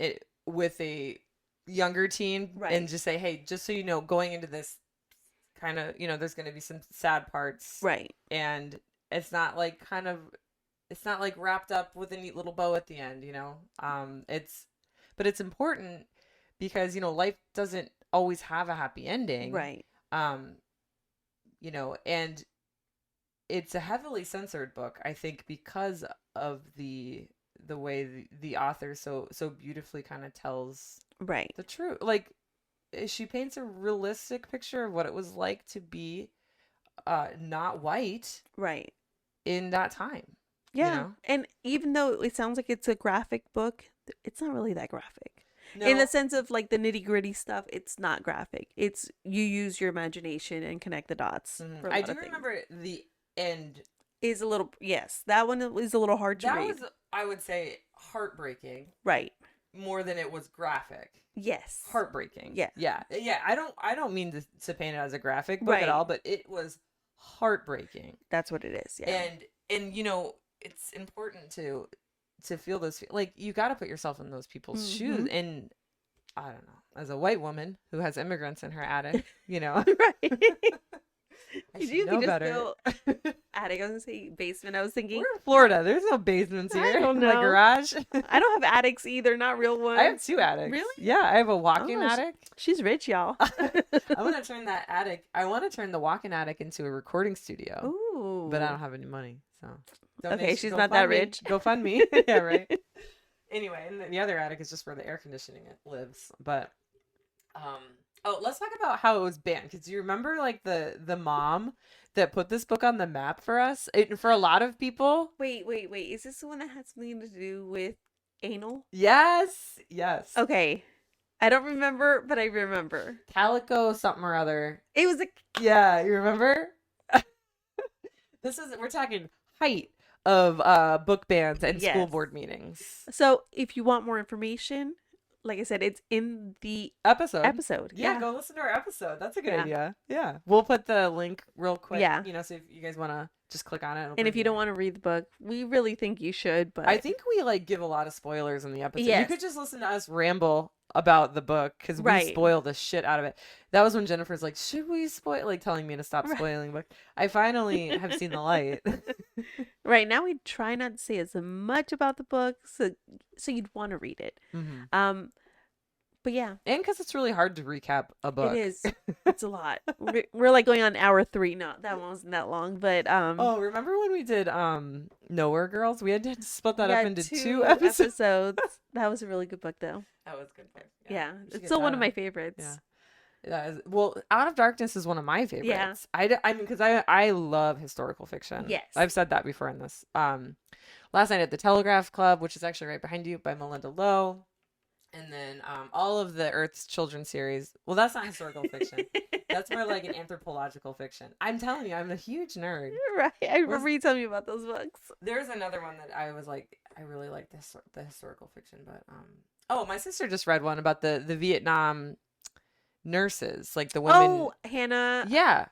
[SPEAKER 2] a younger teen and just say, hey, just so you know, going into this kind of, you know, there's going to be some sad parts.
[SPEAKER 1] Right.
[SPEAKER 2] And it's not like it's not like wrapped up with a neat little bow at the end, you know. But it's important because, you know, life doesn't always have a happy ending.
[SPEAKER 1] Right.
[SPEAKER 2] You know, and it's a heavily censored book, I think, because of the way the author so beautifully kind of tells the truth. Like, she paints a realistic picture of what it was like to be not white in that time.
[SPEAKER 1] Yeah.
[SPEAKER 2] You know?
[SPEAKER 1] And even though it sounds like it's a graphic book, it's not really that graphic. No. In the sense of like the nitty gritty stuff, it's not graphic. It's you use your imagination and connect the dots.
[SPEAKER 2] I do remember the end
[SPEAKER 1] is a little, that one is a little hard to read.
[SPEAKER 2] That was, I would say, heartbreaking.
[SPEAKER 1] Right.
[SPEAKER 2] More than it was graphic.
[SPEAKER 1] Yes.
[SPEAKER 2] Heartbreaking.
[SPEAKER 1] Yeah.
[SPEAKER 2] Yeah. Yeah. I don't mean to paint it as a graphic book at all, but it was heartbreaking.
[SPEAKER 1] That's what it is. Yeah.
[SPEAKER 2] And you know, it's important to feel those, like, you got to put yourself in those people's shoes. And I don't know, as a white woman who has immigrants in her attic, you know,
[SPEAKER 1] right.
[SPEAKER 2] You know better.
[SPEAKER 1] Attic. I was gonna say basement. I was thinking
[SPEAKER 2] we're in Florida. There's no basements here.
[SPEAKER 1] I don't know.
[SPEAKER 2] My garage.
[SPEAKER 1] I don't have attics either. Not real ones.
[SPEAKER 2] I have 2 attics.
[SPEAKER 1] Really?
[SPEAKER 2] Yeah, I have a walk-in attic.
[SPEAKER 1] She's rich, y'all.
[SPEAKER 2] I want to turn that attic. I want to turn the walk-in attic into a recording studio.
[SPEAKER 1] Ooh.
[SPEAKER 2] But I don't have any money, so.
[SPEAKER 1] Okay, she's not that rich.
[SPEAKER 2] Go fund me. Yeah, right. Anyway, and the other attic is just where the air conditioning lives. But, let's talk about how it was banned. Because you remember, like, the mom that put this book on the map for us? For a lot of people.
[SPEAKER 1] Wait. Is this the one that has something to do with anal?
[SPEAKER 2] Yes.
[SPEAKER 1] Okay. I don't remember, but I remember.
[SPEAKER 2] Calico something or other.
[SPEAKER 1] It was
[SPEAKER 2] Yeah, you remember? We're talking height of book bans and school board meetings.
[SPEAKER 1] So if you want more information, like I said, it's in the
[SPEAKER 2] episode. Yeah, go listen to our episode. That's a good idea. Yeah. We'll put the link real quick. Yeah. You know, so if you guys want to just click on it.
[SPEAKER 1] And if you don't want to read the book, we really think you should. But
[SPEAKER 2] I think we like give a lot of spoilers in the episode. Yes. You could just listen to us ramble about the book because we spoil the shit out of it. That was when Jennifer's like, should we spoil, like telling me to stop spoiling book. I finally have seen the light.
[SPEAKER 1] Right now we try not to say as much about the book so you'd want to read it. But yeah,
[SPEAKER 2] and because it's really hard to recap a book.
[SPEAKER 1] It is. It's a lot. We're like going on hour 3. No, that one wasn't that long. But
[SPEAKER 2] remember when we did Nowhere Girls? We had to split that up into 2 episodes.
[SPEAKER 1] That was a really good book, though.
[SPEAKER 2] That was a good book.
[SPEAKER 1] Yeah, it's still one of my favorites.
[SPEAKER 2] Yeah. Well, Out of Darkness is one of my favorites. Yeah. I mean, because I love historical fiction.
[SPEAKER 1] Yes.
[SPEAKER 2] I've said that before in this. Last Night at the Telegraph Club, which is actually right behind you, by Melinda Lowe. And then all of the Earth's Children series. Well, that's not historical fiction. That's more like an anthropological fiction. I'm telling you, I'm a huge nerd.
[SPEAKER 1] Right. I remember you telling me about those books.
[SPEAKER 2] There's another one that I was like, I really like the historical fiction, but oh, my sister just read one about the Vietnam nurses, like the women.
[SPEAKER 1] Oh, Hannah.
[SPEAKER 2] Yeah.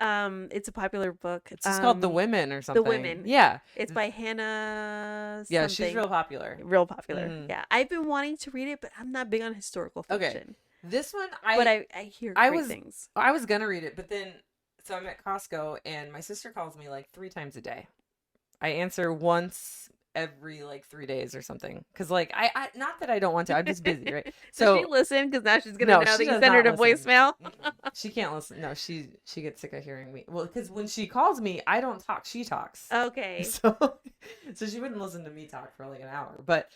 [SPEAKER 1] It's a popular book.
[SPEAKER 2] It's just called The Women or something.
[SPEAKER 1] The Women.
[SPEAKER 2] Yeah.
[SPEAKER 1] It's by Hannah.
[SPEAKER 2] Yeah, she's real popular.
[SPEAKER 1] Real popular. Mm-hmm. Yeah, I've been wanting to read it, but I'm not big on historical fiction. Okay.
[SPEAKER 2] This one,
[SPEAKER 1] I hear great things.
[SPEAKER 2] I was gonna read it, but then so I'm at Costco and my sister calls me like 3 times a day. I answer once every like 3 days or something, because like I not that I don't want to, I'm just busy, right? So
[SPEAKER 1] does she listen? Because now she's gonna know that you send her to voicemail.
[SPEAKER 2] She can't listen. No, she gets sick of hearing me. Well, because when she calls me, I don't talk, she talks.
[SPEAKER 1] Okay.
[SPEAKER 2] So she wouldn't listen to me talk for like an hour. But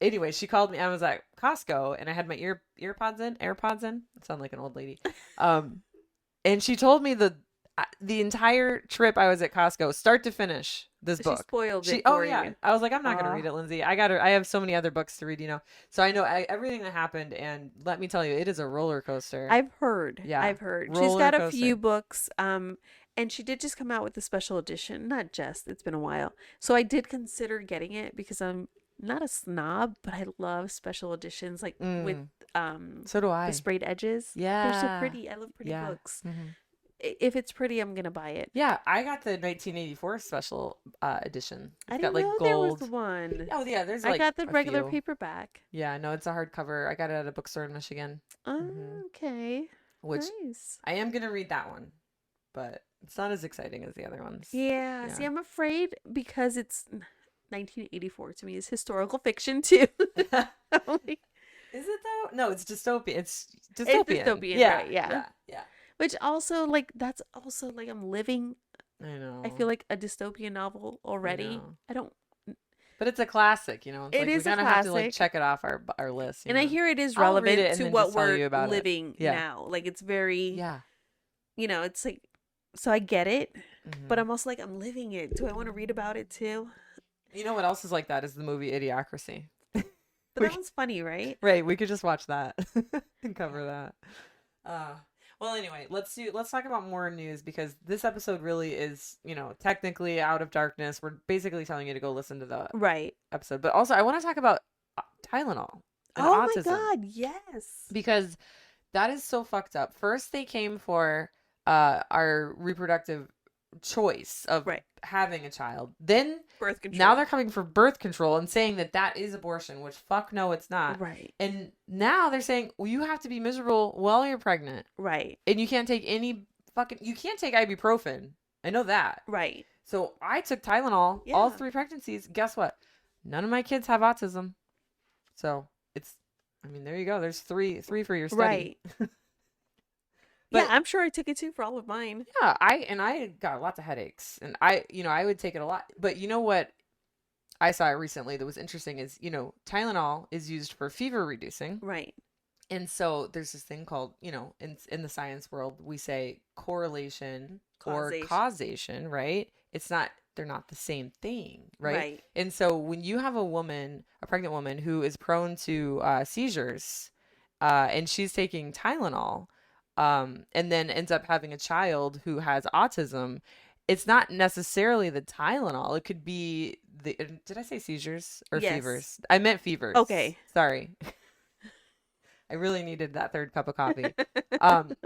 [SPEAKER 2] anyway, she called me. I was at Costco and I had my AirPods in. I sound like an old lady. And she told me the entire trip I was at Costco, start to finish, this book.
[SPEAKER 1] She spoiled it for you.
[SPEAKER 2] I was like, I'm not going to read it, Lindsay. I have so many other books to read, you know. So I know everything that happened, and let me tell you, it is a roller coaster.
[SPEAKER 1] I've heard. Yeah. I've heard. She's got a few books, and she did just come out with a special edition. Not just, it's been a while. So I did consider getting it because I'm not a snob, but I love special editions, like with
[SPEAKER 2] so do I.
[SPEAKER 1] The sprayed edges.
[SPEAKER 2] Yeah.
[SPEAKER 1] They're so pretty. I love pretty books. Mm-hmm. If it's pretty, I'm gonna buy it.
[SPEAKER 2] Yeah, I got the 1984 special edition.
[SPEAKER 1] I didn't know there was one.
[SPEAKER 2] Oh yeah, there's.
[SPEAKER 1] I got the regular paperback.
[SPEAKER 2] Yeah, no, it's a hardcover. I got it at a bookstore in Michigan.
[SPEAKER 1] Okay.
[SPEAKER 2] Which nice. I am gonna read that one, but it's not as exciting as the other ones.
[SPEAKER 1] Yeah. See, I'm afraid because it's 1984 to me is historical fiction too.
[SPEAKER 2] Is it though? No, it's dystopian. It's dystopian.
[SPEAKER 1] It's dystopian,
[SPEAKER 2] yeah,
[SPEAKER 1] right? Yeah. Which also, like, that's also, like, I'm living.
[SPEAKER 2] I know.
[SPEAKER 1] I feel like a dystopian novel already. I don't.
[SPEAKER 2] But it's a classic, you know. It's
[SPEAKER 1] it
[SPEAKER 2] like,
[SPEAKER 1] is
[SPEAKER 2] we're gonna have to like check it off our list.
[SPEAKER 1] And I hear it is relevant to what we're living now. Like, it's very.
[SPEAKER 2] Yeah.
[SPEAKER 1] You know, it's like, so I get it, but I'm also like, I'm living it. Do I want to read about it too?
[SPEAKER 2] You know what else is like that is the movie Idiocracy.
[SPEAKER 1] But that one's funny, right?
[SPEAKER 2] Right. We could just watch that and cover that. Well, anyway, let's talk about more news, because this episode really is, you know, technically Out of Darkness. We're basically telling you to go listen to the episode. But also, I want to talk about Tylenol and autism.
[SPEAKER 1] Oh my God, yes.
[SPEAKER 2] Because that is so fucked up. First, they came for our reproductive choice of having a child. Then
[SPEAKER 1] birth control.
[SPEAKER 2] Now they're coming for birth control and saying that is abortion, which fuck no, it's not.
[SPEAKER 1] Right.
[SPEAKER 2] And now they're saying, well, you have to be miserable while you're pregnant.
[SPEAKER 1] Right.
[SPEAKER 2] And you can't take you can't take ibuprofen. I know that.
[SPEAKER 1] Right.
[SPEAKER 2] So I took Tylenol all 3 pregnancies. Guess what? None of my kids have autism. So there you go. There's three for your study.
[SPEAKER 1] Right. But, yeah, I'm sure I took it too for all of mine.
[SPEAKER 2] Yeah, I got lots of headaches, and I would take it a lot. But you know what I saw recently that was interesting is, you know, Tylenol is used for fever reducing.
[SPEAKER 1] Right.
[SPEAKER 2] And so there's this thing called, you know, in the science world, we say correlation or causation, right? They're not the same thing, right? And so when you have a pregnant woman who is prone to seizures, and she's taking Tylenol, and then ends up having a child who has autism, it's not necessarily the Tylenol. It could be did I say seizures or fevers? I meant fevers.
[SPEAKER 1] Okay.
[SPEAKER 2] Sorry. I really needed that 3rd cup of coffee.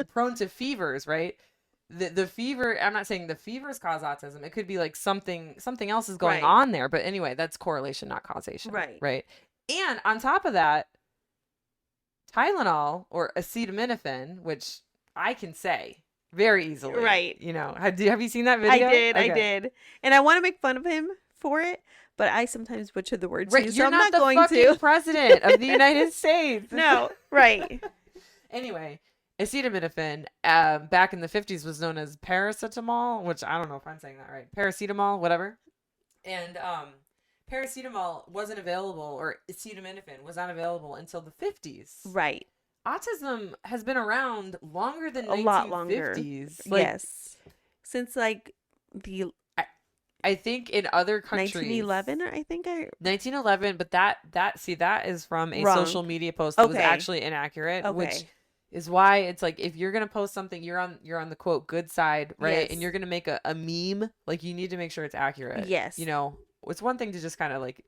[SPEAKER 2] Prone to fevers, right? The fever, I'm not saying the fevers cause autism. It could be like something else is going on there. But anyway, that's correlation, not causation.
[SPEAKER 1] Right.
[SPEAKER 2] Right. And on top of that, Tylenol or acetaminophen, which I can say very easily.
[SPEAKER 1] Right.
[SPEAKER 2] You know, have you seen that video?
[SPEAKER 1] I did. And I want to make fun of him for it, but I sometimes butcher the words.
[SPEAKER 2] Right. You're not the fucking president of the United States.
[SPEAKER 1] No. Right.
[SPEAKER 2] Anyway, acetaminophen back in the 50s was known as paracetamol, which I don't know if I'm saying that right. Paracetamol, whatever. And paracetamol wasn't available, or acetaminophen was not available until the 50s.
[SPEAKER 1] Right.
[SPEAKER 2] Autism has been around longer than
[SPEAKER 1] a lot longer.
[SPEAKER 2] Like,
[SPEAKER 1] yes. Since like the
[SPEAKER 2] I think in other countries,
[SPEAKER 1] 1911, I think
[SPEAKER 2] 1911, but that is from a
[SPEAKER 1] Wrong.
[SPEAKER 2] social media post that was
[SPEAKER 1] Okay.
[SPEAKER 2] actually inaccurate,
[SPEAKER 1] Okay.
[SPEAKER 2] which is why it's like if you're gonna post something, you're on the quote good side, right?
[SPEAKER 1] Yes.
[SPEAKER 2] And you're gonna make a meme, like you need to make sure it's accurate.
[SPEAKER 1] Yes.
[SPEAKER 2] You know, it's one thing to just kind of like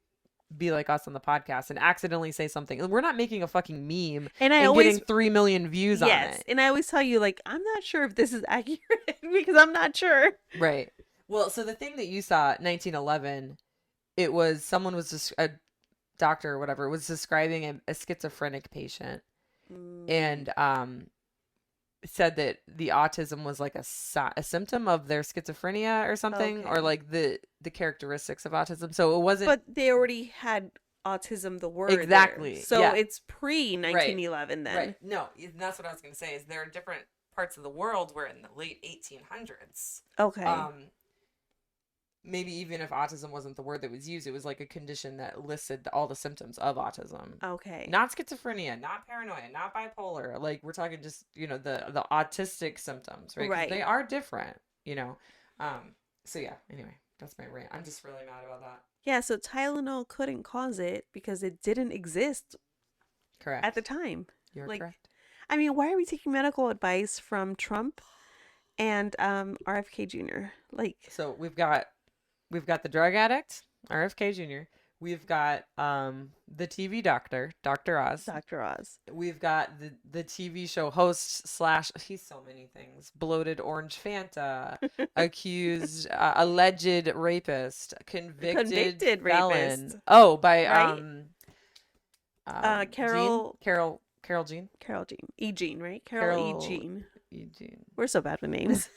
[SPEAKER 2] be like us on the podcast and accidentally say something. We're not making a fucking meme and getting 3 million views on it.
[SPEAKER 1] Yes, and I always tell you, like, I'm not sure if this is accurate because I'm not sure.
[SPEAKER 2] Right. Well, so the thing that you saw, 1911, it was someone was just a doctor or whatever was describing a schizophrenic patient, and said that the autism was like a symptom of their schizophrenia or something, or like the characteristics of autism. So it wasn't.
[SPEAKER 1] But they already had autism, the word.
[SPEAKER 2] Exactly.
[SPEAKER 1] There. So it's pre 1911 then.
[SPEAKER 2] Right. No, that's what I was going to say. Is there are different parts of the world where in the late 1800s.
[SPEAKER 1] Okay.
[SPEAKER 2] Maybe even if autism wasn't the word that was used, it was like a condition that listed all the symptoms of autism.
[SPEAKER 1] Okay.
[SPEAKER 2] Not schizophrenia, not paranoia, not bipolar. Like we're talking just, you know, the autistic symptoms, right?
[SPEAKER 1] Right.
[SPEAKER 2] They are different, you know. So yeah, anyway, that's my rant. I'm just really mad about that.
[SPEAKER 1] Yeah, so Tylenol couldn't cause it because it didn't exist.
[SPEAKER 2] Correct.
[SPEAKER 1] At the time.
[SPEAKER 2] You're correct.
[SPEAKER 1] I mean, why are we taking medical advice from Trump and RFK Jr.? Like,
[SPEAKER 2] so we've got the drug addict, RFK Jr. We've got the TV doctor, Dr. Oz.
[SPEAKER 1] Dr. Oz.
[SPEAKER 2] We've got the TV show host / he's so many things. Bloated orange Fanta, accused, alleged rapist, convicted felon. Rapist. Oh, by
[SPEAKER 1] right? Carol
[SPEAKER 2] Jean.
[SPEAKER 1] E. Jean, right? Carol E. Jean. We're so bad with names.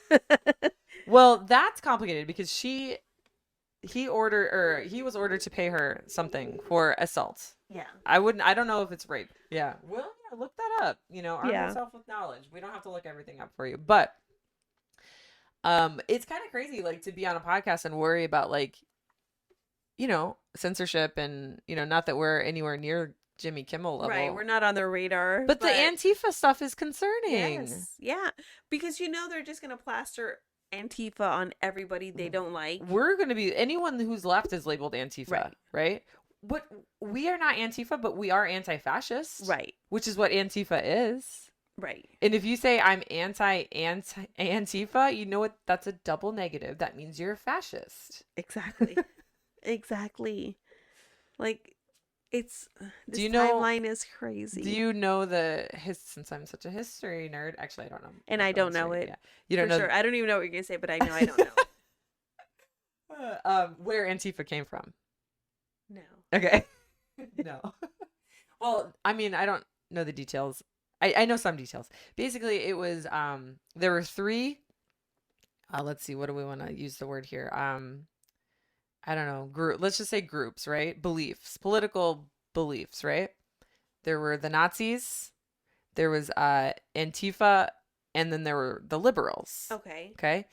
[SPEAKER 2] Well, that's complicated because he was ordered to pay her something for assault.
[SPEAKER 1] Yeah.
[SPEAKER 2] I don't know if it's rape. Yeah. Well, yeah, look that up. You know, arm yourself with knowledge. We don't have to look everything up for you. But it's kind of crazy, like, to be on a podcast and worry about, like, you know, censorship and, you know, not that we're anywhere near Jimmy Kimmel level.
[SPEAKER 1] Right. We're not on their radar.
[SPEAKER 2] But the Antifa stuff is concerning.
[SPEAKER 1] Yes. Yeah. Because, you know, they're just going to plaster Antifa on everybody they don't like.
[SPEAKER 2] We're going to be, anyone who's left is labeled Antifa, right? But we are not Antifa, but we are anti-fascist.
[SPEAKER 1] Right.
[SPEAKER 2] Which is what Antifa is.
[SPEAKER 1] Right.
[SPEAKER 2] And if you say I'm anti-Antifa, you know what? That's a double negative. That means you're a fascist.
[SPEAKER 1] Exactly. Exactly. Like, this timeline is crazy.
[SPEAKER 2] Do you know since I'm such a history nerd, actually I don't know.
[SPEAKER 1] And I don't know it.
[SPEAKER 2] Yeah. You don't know.
[SPEAKER 1] Sure. I don't even know what you're going to say, but I know I don't
[SPEAKER 2] know. Where Antifa came from.
[SPEAKER 1] No.
[SPEAKER 2] Okay. No. Well, I mean, I don't know the details. I know some details. Basically, it was there were 3 let's see, what do we want to use the word here? I don't know, let's just say groups, right? Beliefs, political beliefs, right? There were the Nazis, there was Antifa, and then there were the liberals. Okay.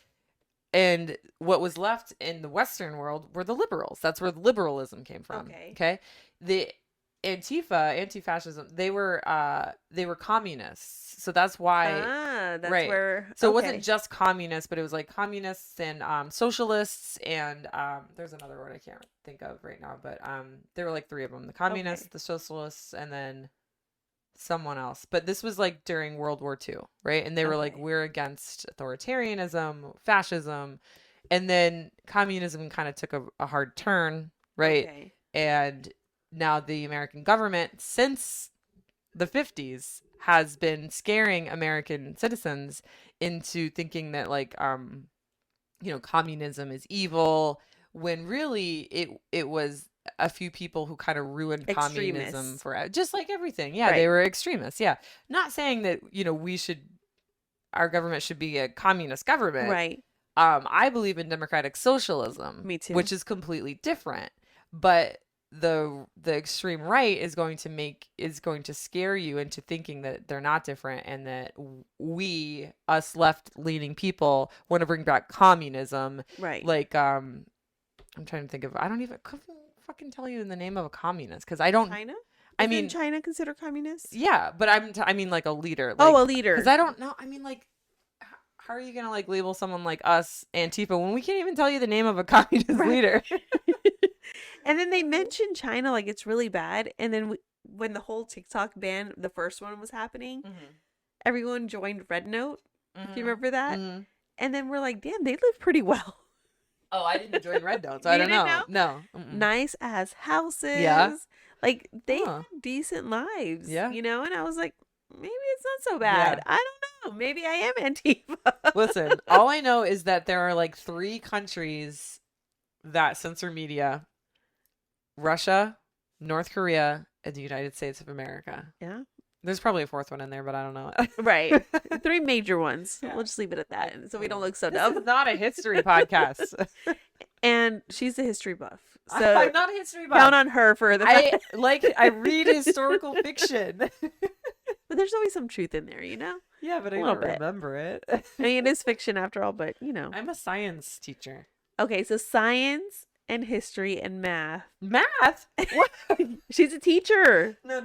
[SPEAKER 2] And what was left in the Western world were the liberals. That's where liberalism came from. Okay. The Antifa, anti-fascism, they were communists. So that's why
[SPEAKER 1] that's right. Where
[SPEAKER 2] so it wasn't just communists, but it was like communists and socialists and there's another word I can't think of right now, but there were like 3 of them. The communists, the socialists, and then someone else. But this was like during World War II, right? And they were like, we're against authoritarianism, fascism, and then communism kind of took a hard turn, right? And now the American government, since the 50s, has been scaring American citizens into thinking that, like, you know, communism is evil, when really it was a few people who kind of ruined communism for just like everything. Yeah, they were extremists. Yeah. Not saying that, you know, our government should be a communist government.
[SPEAKER 1] Right.
[SPEAKER 2] I believe in democratic socialism.
[SPEAKER 1] Me too.
[SPEAKER 2] Which is completely different. But the extreme right is going to scare you into thinking that they're not different, and that us left-leaning people want to bring back communism. Right. Like, I'm trying to think of, I don't even fucking tell you in the name of a communist, because I don't.
[SPEAKER 1] China?
[SPEAKER 2] I mean,
[SPEAKER 1] China considered communist?
[SPEAKER 2] Yeah, but I mean like a leader.
[SPEAKER 1] Like, a leader.
[SPEAKER 2] Because I don't know. I mean, like, how are you gonna like label someone like us Antifa when we can't even tell you the name of a communist leader?
[SPEAKER 1] And then they mentioned China like it's really bad, and then when the whole TikTok ban, the first one was happening, everyone joined Red Note. If you remember that, and then we're like, damn, they live pretty well.
[SPEAKER 2] Oh, I didn't join Red Note, so I don't know. No.
[SPEAKER 1] Nice ass houses. Yeah. Like they have decent lives. Yeah. You know, and I was like, maybe it's not so bad. Yeah. I don't know. Maybe I am Antifa.
[SPEAKER 2] Listen, all I know is that there are like 3 countries that censor media: Russia, North Korea, and the United States of America. Yeah. There's probably a 4th one in there, but I don't know.
[SPEAKER 1] Right. 3 major ones. Yeah. We'll just leave it at that so we don't look so dumb.
[SPEAKER 2] This is not a history podcast.
[SPEAKER 1] And she's a history buff. So
[SPEAKER 2] I'm not a history buff.
[SPEAKER 1] Count on her for the
[SPEAKER 2] I read historical fiction.
[SPEAKER 1] But there's always some truth in there, you know?
[SPEAKER 2] Yeah, but I don't remember it.
[SPEAKER 1] I mean, it is fiction after all, but you know.
[SPEAKER 2] I'm a science teacher.
[SPEAKER 1] Okay, so science and history and math.
[SPEAKER 2] Math?
[SPEAKER 1] What? She's a teacher.
[SPEAKER 2] No.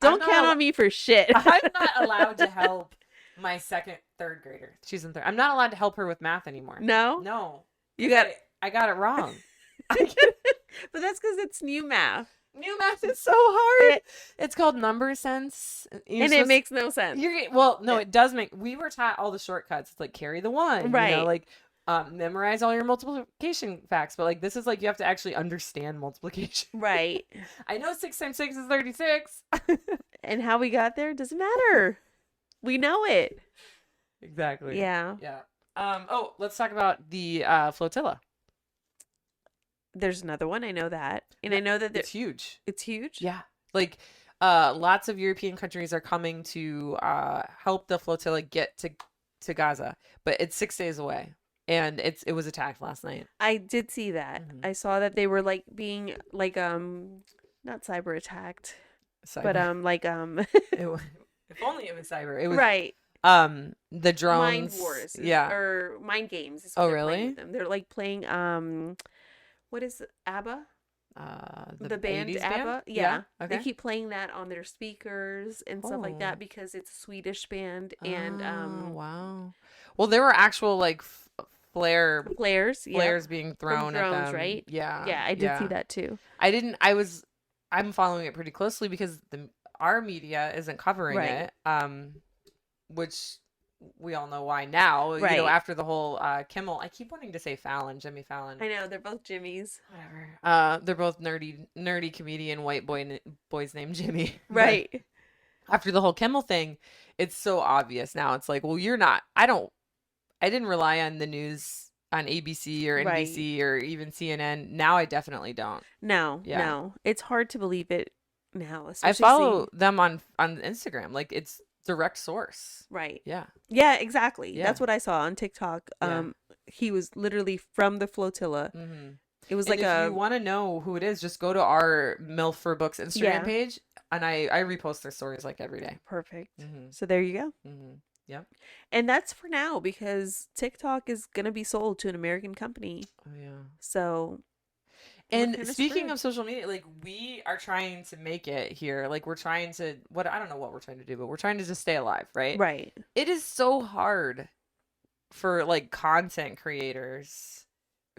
[SPEAKER 1] Don't count on me for shit.
[SPEAKER 2] I'm not allowed to help my 2nd, 3rd grader. She's in 3rd. I'm not allowed to help her with math anymore.
[SPEAKER 1] No?
[SPEAKER 2] No.
[SPEAKER 1] I
[SPEAKER 2] got it wrong.
[SPEAKER 1] But that's because it's new math.
[SPEAKER 2] New math is so hard. It's called number sense.
[SPEAKER 1] And it makes no sense.
[SPEAKER 2] It does make. We were taught all the shortcuts. It's like carry the 1. Right. You know, like memorize all your multiplication facts. But like this is like you have to actually understand multiplication.
[SPEAKER 1] Right.
[SPEAKER 2] I know 6 times 6 is 36.
[SPEAKER 1] And how we got there doesn't matter. We know it.
[SPEAKER 2] Exactly.
[SPEAKER 1] Yeah.
[SPEAKER 2] Yeah. Let's talk about the flotilla.
[SPEAKER 1] There's another one. I know that. And I know that
[SPEAKER 2] it's huge.
[SPEAKER 1] It's huge?
[SPEAKER 2] Yeah. Like lots of European countries are coming to help the flotilla get to Gaza, but it's 6 days away. And it was attacked last night.
[SPEAKER 1] I did see that. I saw that they were like being like not cyber attacked. But
[SPEAKER 2] if only it was cyber. It was
[SPEAKER 1] right.
[SPEAKER 2] The drones.
[SPEAKER 1] Mind wars. Or mind games.
[SPEAKER 2] Oh really?
[SPEAKER 1] They're like playing what is it? ABBA? The band ABBA? Yeah. Okay. They keep playing that on their speakers and stuff like that because it's a Swedish band and
[SPEAKER 2] wow. Well, there were actual like flares being thrown
[SPEAKER 1] from drones,
[SPEAKER 2] at them.
[SPEAKER 1] Right?
[SPEAKER 2] Yeah.
[SPEAKER 1] Yeah, I did see that too.
[SPEAKER 2] I'm following it pretty closely because our media isn't covering it. Which we all know why now. Right. You know, after the whole Kimmel. I keep wanting to say Fallon, Jimmy Fallon.
[SPEAKER 1] I know, they're both Jimmys.
[SPEAKER 2] Whatever. They're both nerdy comedian white boys named Jimmy.
[SPEAKER 1] Right.
[SPEAKER 2] After the whole Kimmel thing, it's so obvious now. It's like, well, I didn't rely on the news on ABC or NBC or even CNN. Now I definitely don't.
[SPEAKER 1] No. It's hard to believe it now.
[SPEAKER 2] I follow them on Instagram. Like it's direct source.
[SPEAKER 1] Right.
[SPEAKER 2] Yeah.
[SPEAKER 1] Yeah, exactly. Yeah. That's what I saw on TikTok. He was literally from the flotilla. Mm-hmm. It was if you
[SPEAKER 2] want to know who it is, just go to our MILF for Books Instagram page, and I repost their stories like every day.
[SPEAKER 1] Perfect. Mm-hmm. So there you go. Mm-hmm.
[SPEAKER 2] Yep.
[SPEAKER 1] And that's for now because TikTok is gonna be sold to an American company.
[SPEAKER 2] Oh yeah.
[SPEAKER 1] So.
[SPEAKER 2] And speaking of social media, like we are trying to make it here. Like we're trying to I don't know what we're trying to do, but we're trying to just stay alive, right?
[SPEAKER 1] Right.
[SPEAKER 2] It is so hard for like content creators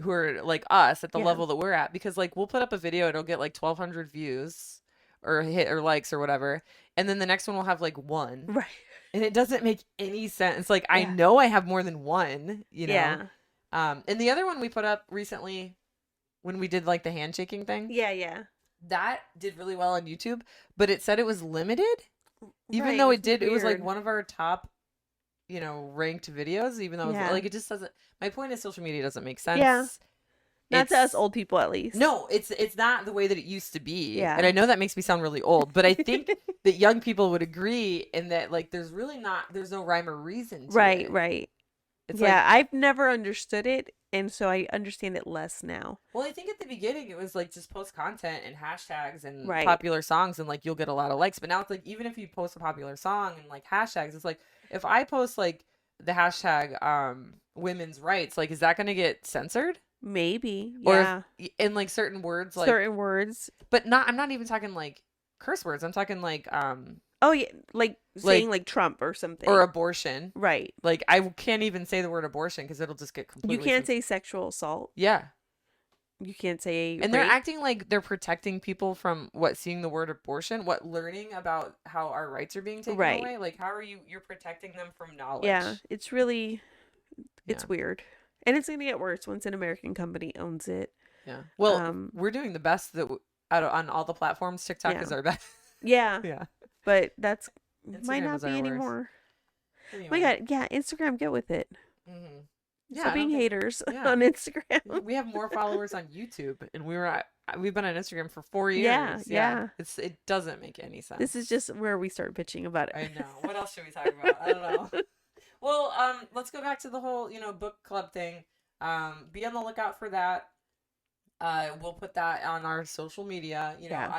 [SPEAKER 2] who are like us at the level that we're at because like we'll put up a video, it'll get like 1,200 views or likes or whatever, and then the next one will have like 1.
[SPEAKER 1] Right.
[SPEAKER 2] And it doesn't make any sense. Like I know I have more than 1, you know.
[SPEAKER 1] Yeah.
[SPEAKER 2] And the other one we put up recently when we did like the handshaking thing.
[SPEAKER 1] Yeah.
[SPEAKER 2] That did really well on YouTube, but it said it was limited. Even though it was like one of our top, ranked videos, even though it just doesn't, my point is social media doesn't make sense.
[SPEAKER 1] Yeah. Not to us old people, at least.
[SPEAKER 2] No, it's not the way that it used to be. Yeah. And I know that makes me sound really old, but I think that young people would agree in that like there's no rhyme or reason to it.
[SPEAKER 1] Right. It's I've never understood it, and so I understand it less now.
[SPEAKER 2] Well, I think at the beginning it was like just post content and hashtags and popular songs and like you'll get a lot of likes. But now it's like even if you post a popular song and like hashtags, it's like if I post like the hashtag women's rights, like is that going to get censored?
[SPEAKER 1] Maybe.
[SPEAKER 2] Yeah. Or in like certain words,
[SPEAKER 1] certain words.
[SPEAKER 2] But I'm not even talking like curse words. I'm talking like
[SPEAKER 1] Oh yeah, like saying like Trump or something.
[SPEAKER 2] Or abortion.
[SPEAKER 1] Right.
[SPEAKER 2] Like I can't even say the word abortion because it'll just get completely.
[SPEAKER 1] You can't say sexual assault.
[SPEAKER 2] Yeah.
[SPEAKER 1] You can't say
[SPEAKER 2] And
[SPEAKER 1] rape.
[SPEAKER 2] they're acting like they're protecting people from seeing the word abortion, learning about how our rights are being taken away. Like how are you're protecting them from knowledge?
[SPEAKER 1] Yeah, it's really weird. And it's going to get worse once an American company owns it.
[SPEAKER 2] Yeah. Well, we're doing the best that on all the platforms. TikTok is our best.
[SPEAKER 1] Yeah.
[SPEAKER 2] Yeah.
[SPEAKER 1] But that's
[SPEAKER 2] Instagram
[SPEAKER 1] might not be anymore.
[SPEAKER 2] Anyway.
[SPEAKER 1] Oh my God, yeah, Instagram, get with it.
[SPEAKER 2] Mm-hmm.
[SPEAKER 1] Yeah, stop being haters on Instagram.
[SPEAKER 2] We have more followers on YouTube, and we've been on Instagram for 4 years.
[SPEAKER 1] Yeah.
[SPEAKER 2] It doesn't make any sense.
[SPEAKER 1] This is just where we start bitching about it.
[SPEAKER 2] I know. What else should we talk about? I don't know. Well, let's go back to the whole, book club thing. Be on the lookout for that. We'll put that on our social media.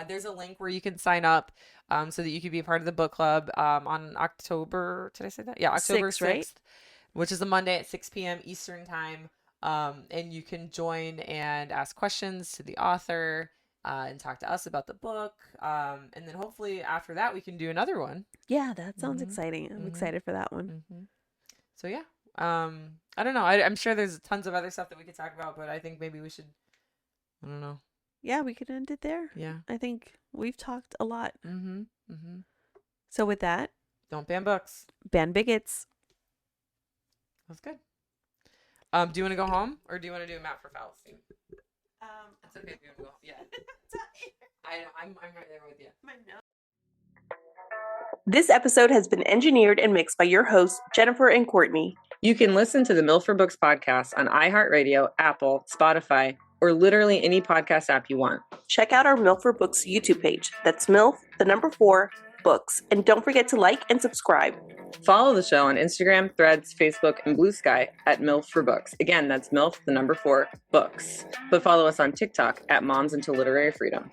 [SPEAKER 2] There's a link where you can sign up, so that you can be a part of the book club. On October, did I say that? Yeah, October 6th, right? Which is a Monday at 6 p.m. Eastern time. And you can join and ask questions to the author, and talk to us about the book. And then hopefully after that we can do another one.
[SPEAKER 1] Yeah, that sounds exciting. I'm excited for that one.
[SPEAKER 2] So yeah, I don't know. I'm sure there's tons of other stuff that we could talk about, but I think maybe we should. I don't know.
[SPEAKER 1] Yeah, we could end it there.
[SPEAKER 2] Yeah,
[SPEAKER 1] I think we've talked a lot. So with that,
[SPEAKER 2] don't ban books.
[SPEAKER 1] Ban bigots.
[SPEAKER 2] That's good. Do you want to go home or do you want to do a map for fallacy? It's okay if you want to go home. Yeah. I'm right there with you.
[SPEAKER 1] This episode has been engineered and mixed by your hosts, Jennifer and Courtney.
[SPEAKER 2] You can listen to the MILF for Books podcast on iHeartRadio, Apple, Spotify, or literally any podcast app you want.
[SPEAKER 1] Check out our MILF for Books YouTube page. That's MILF, 4, Books. And don't forget to like and subscribe.
[SPEAKER 2] Follow the show on Instagram, Threads, Facebook, and Blue Sky at MILF for Books. Again, that's MILF, 4, Books. But follow us on TikTok at Moms Into Literary Freedom.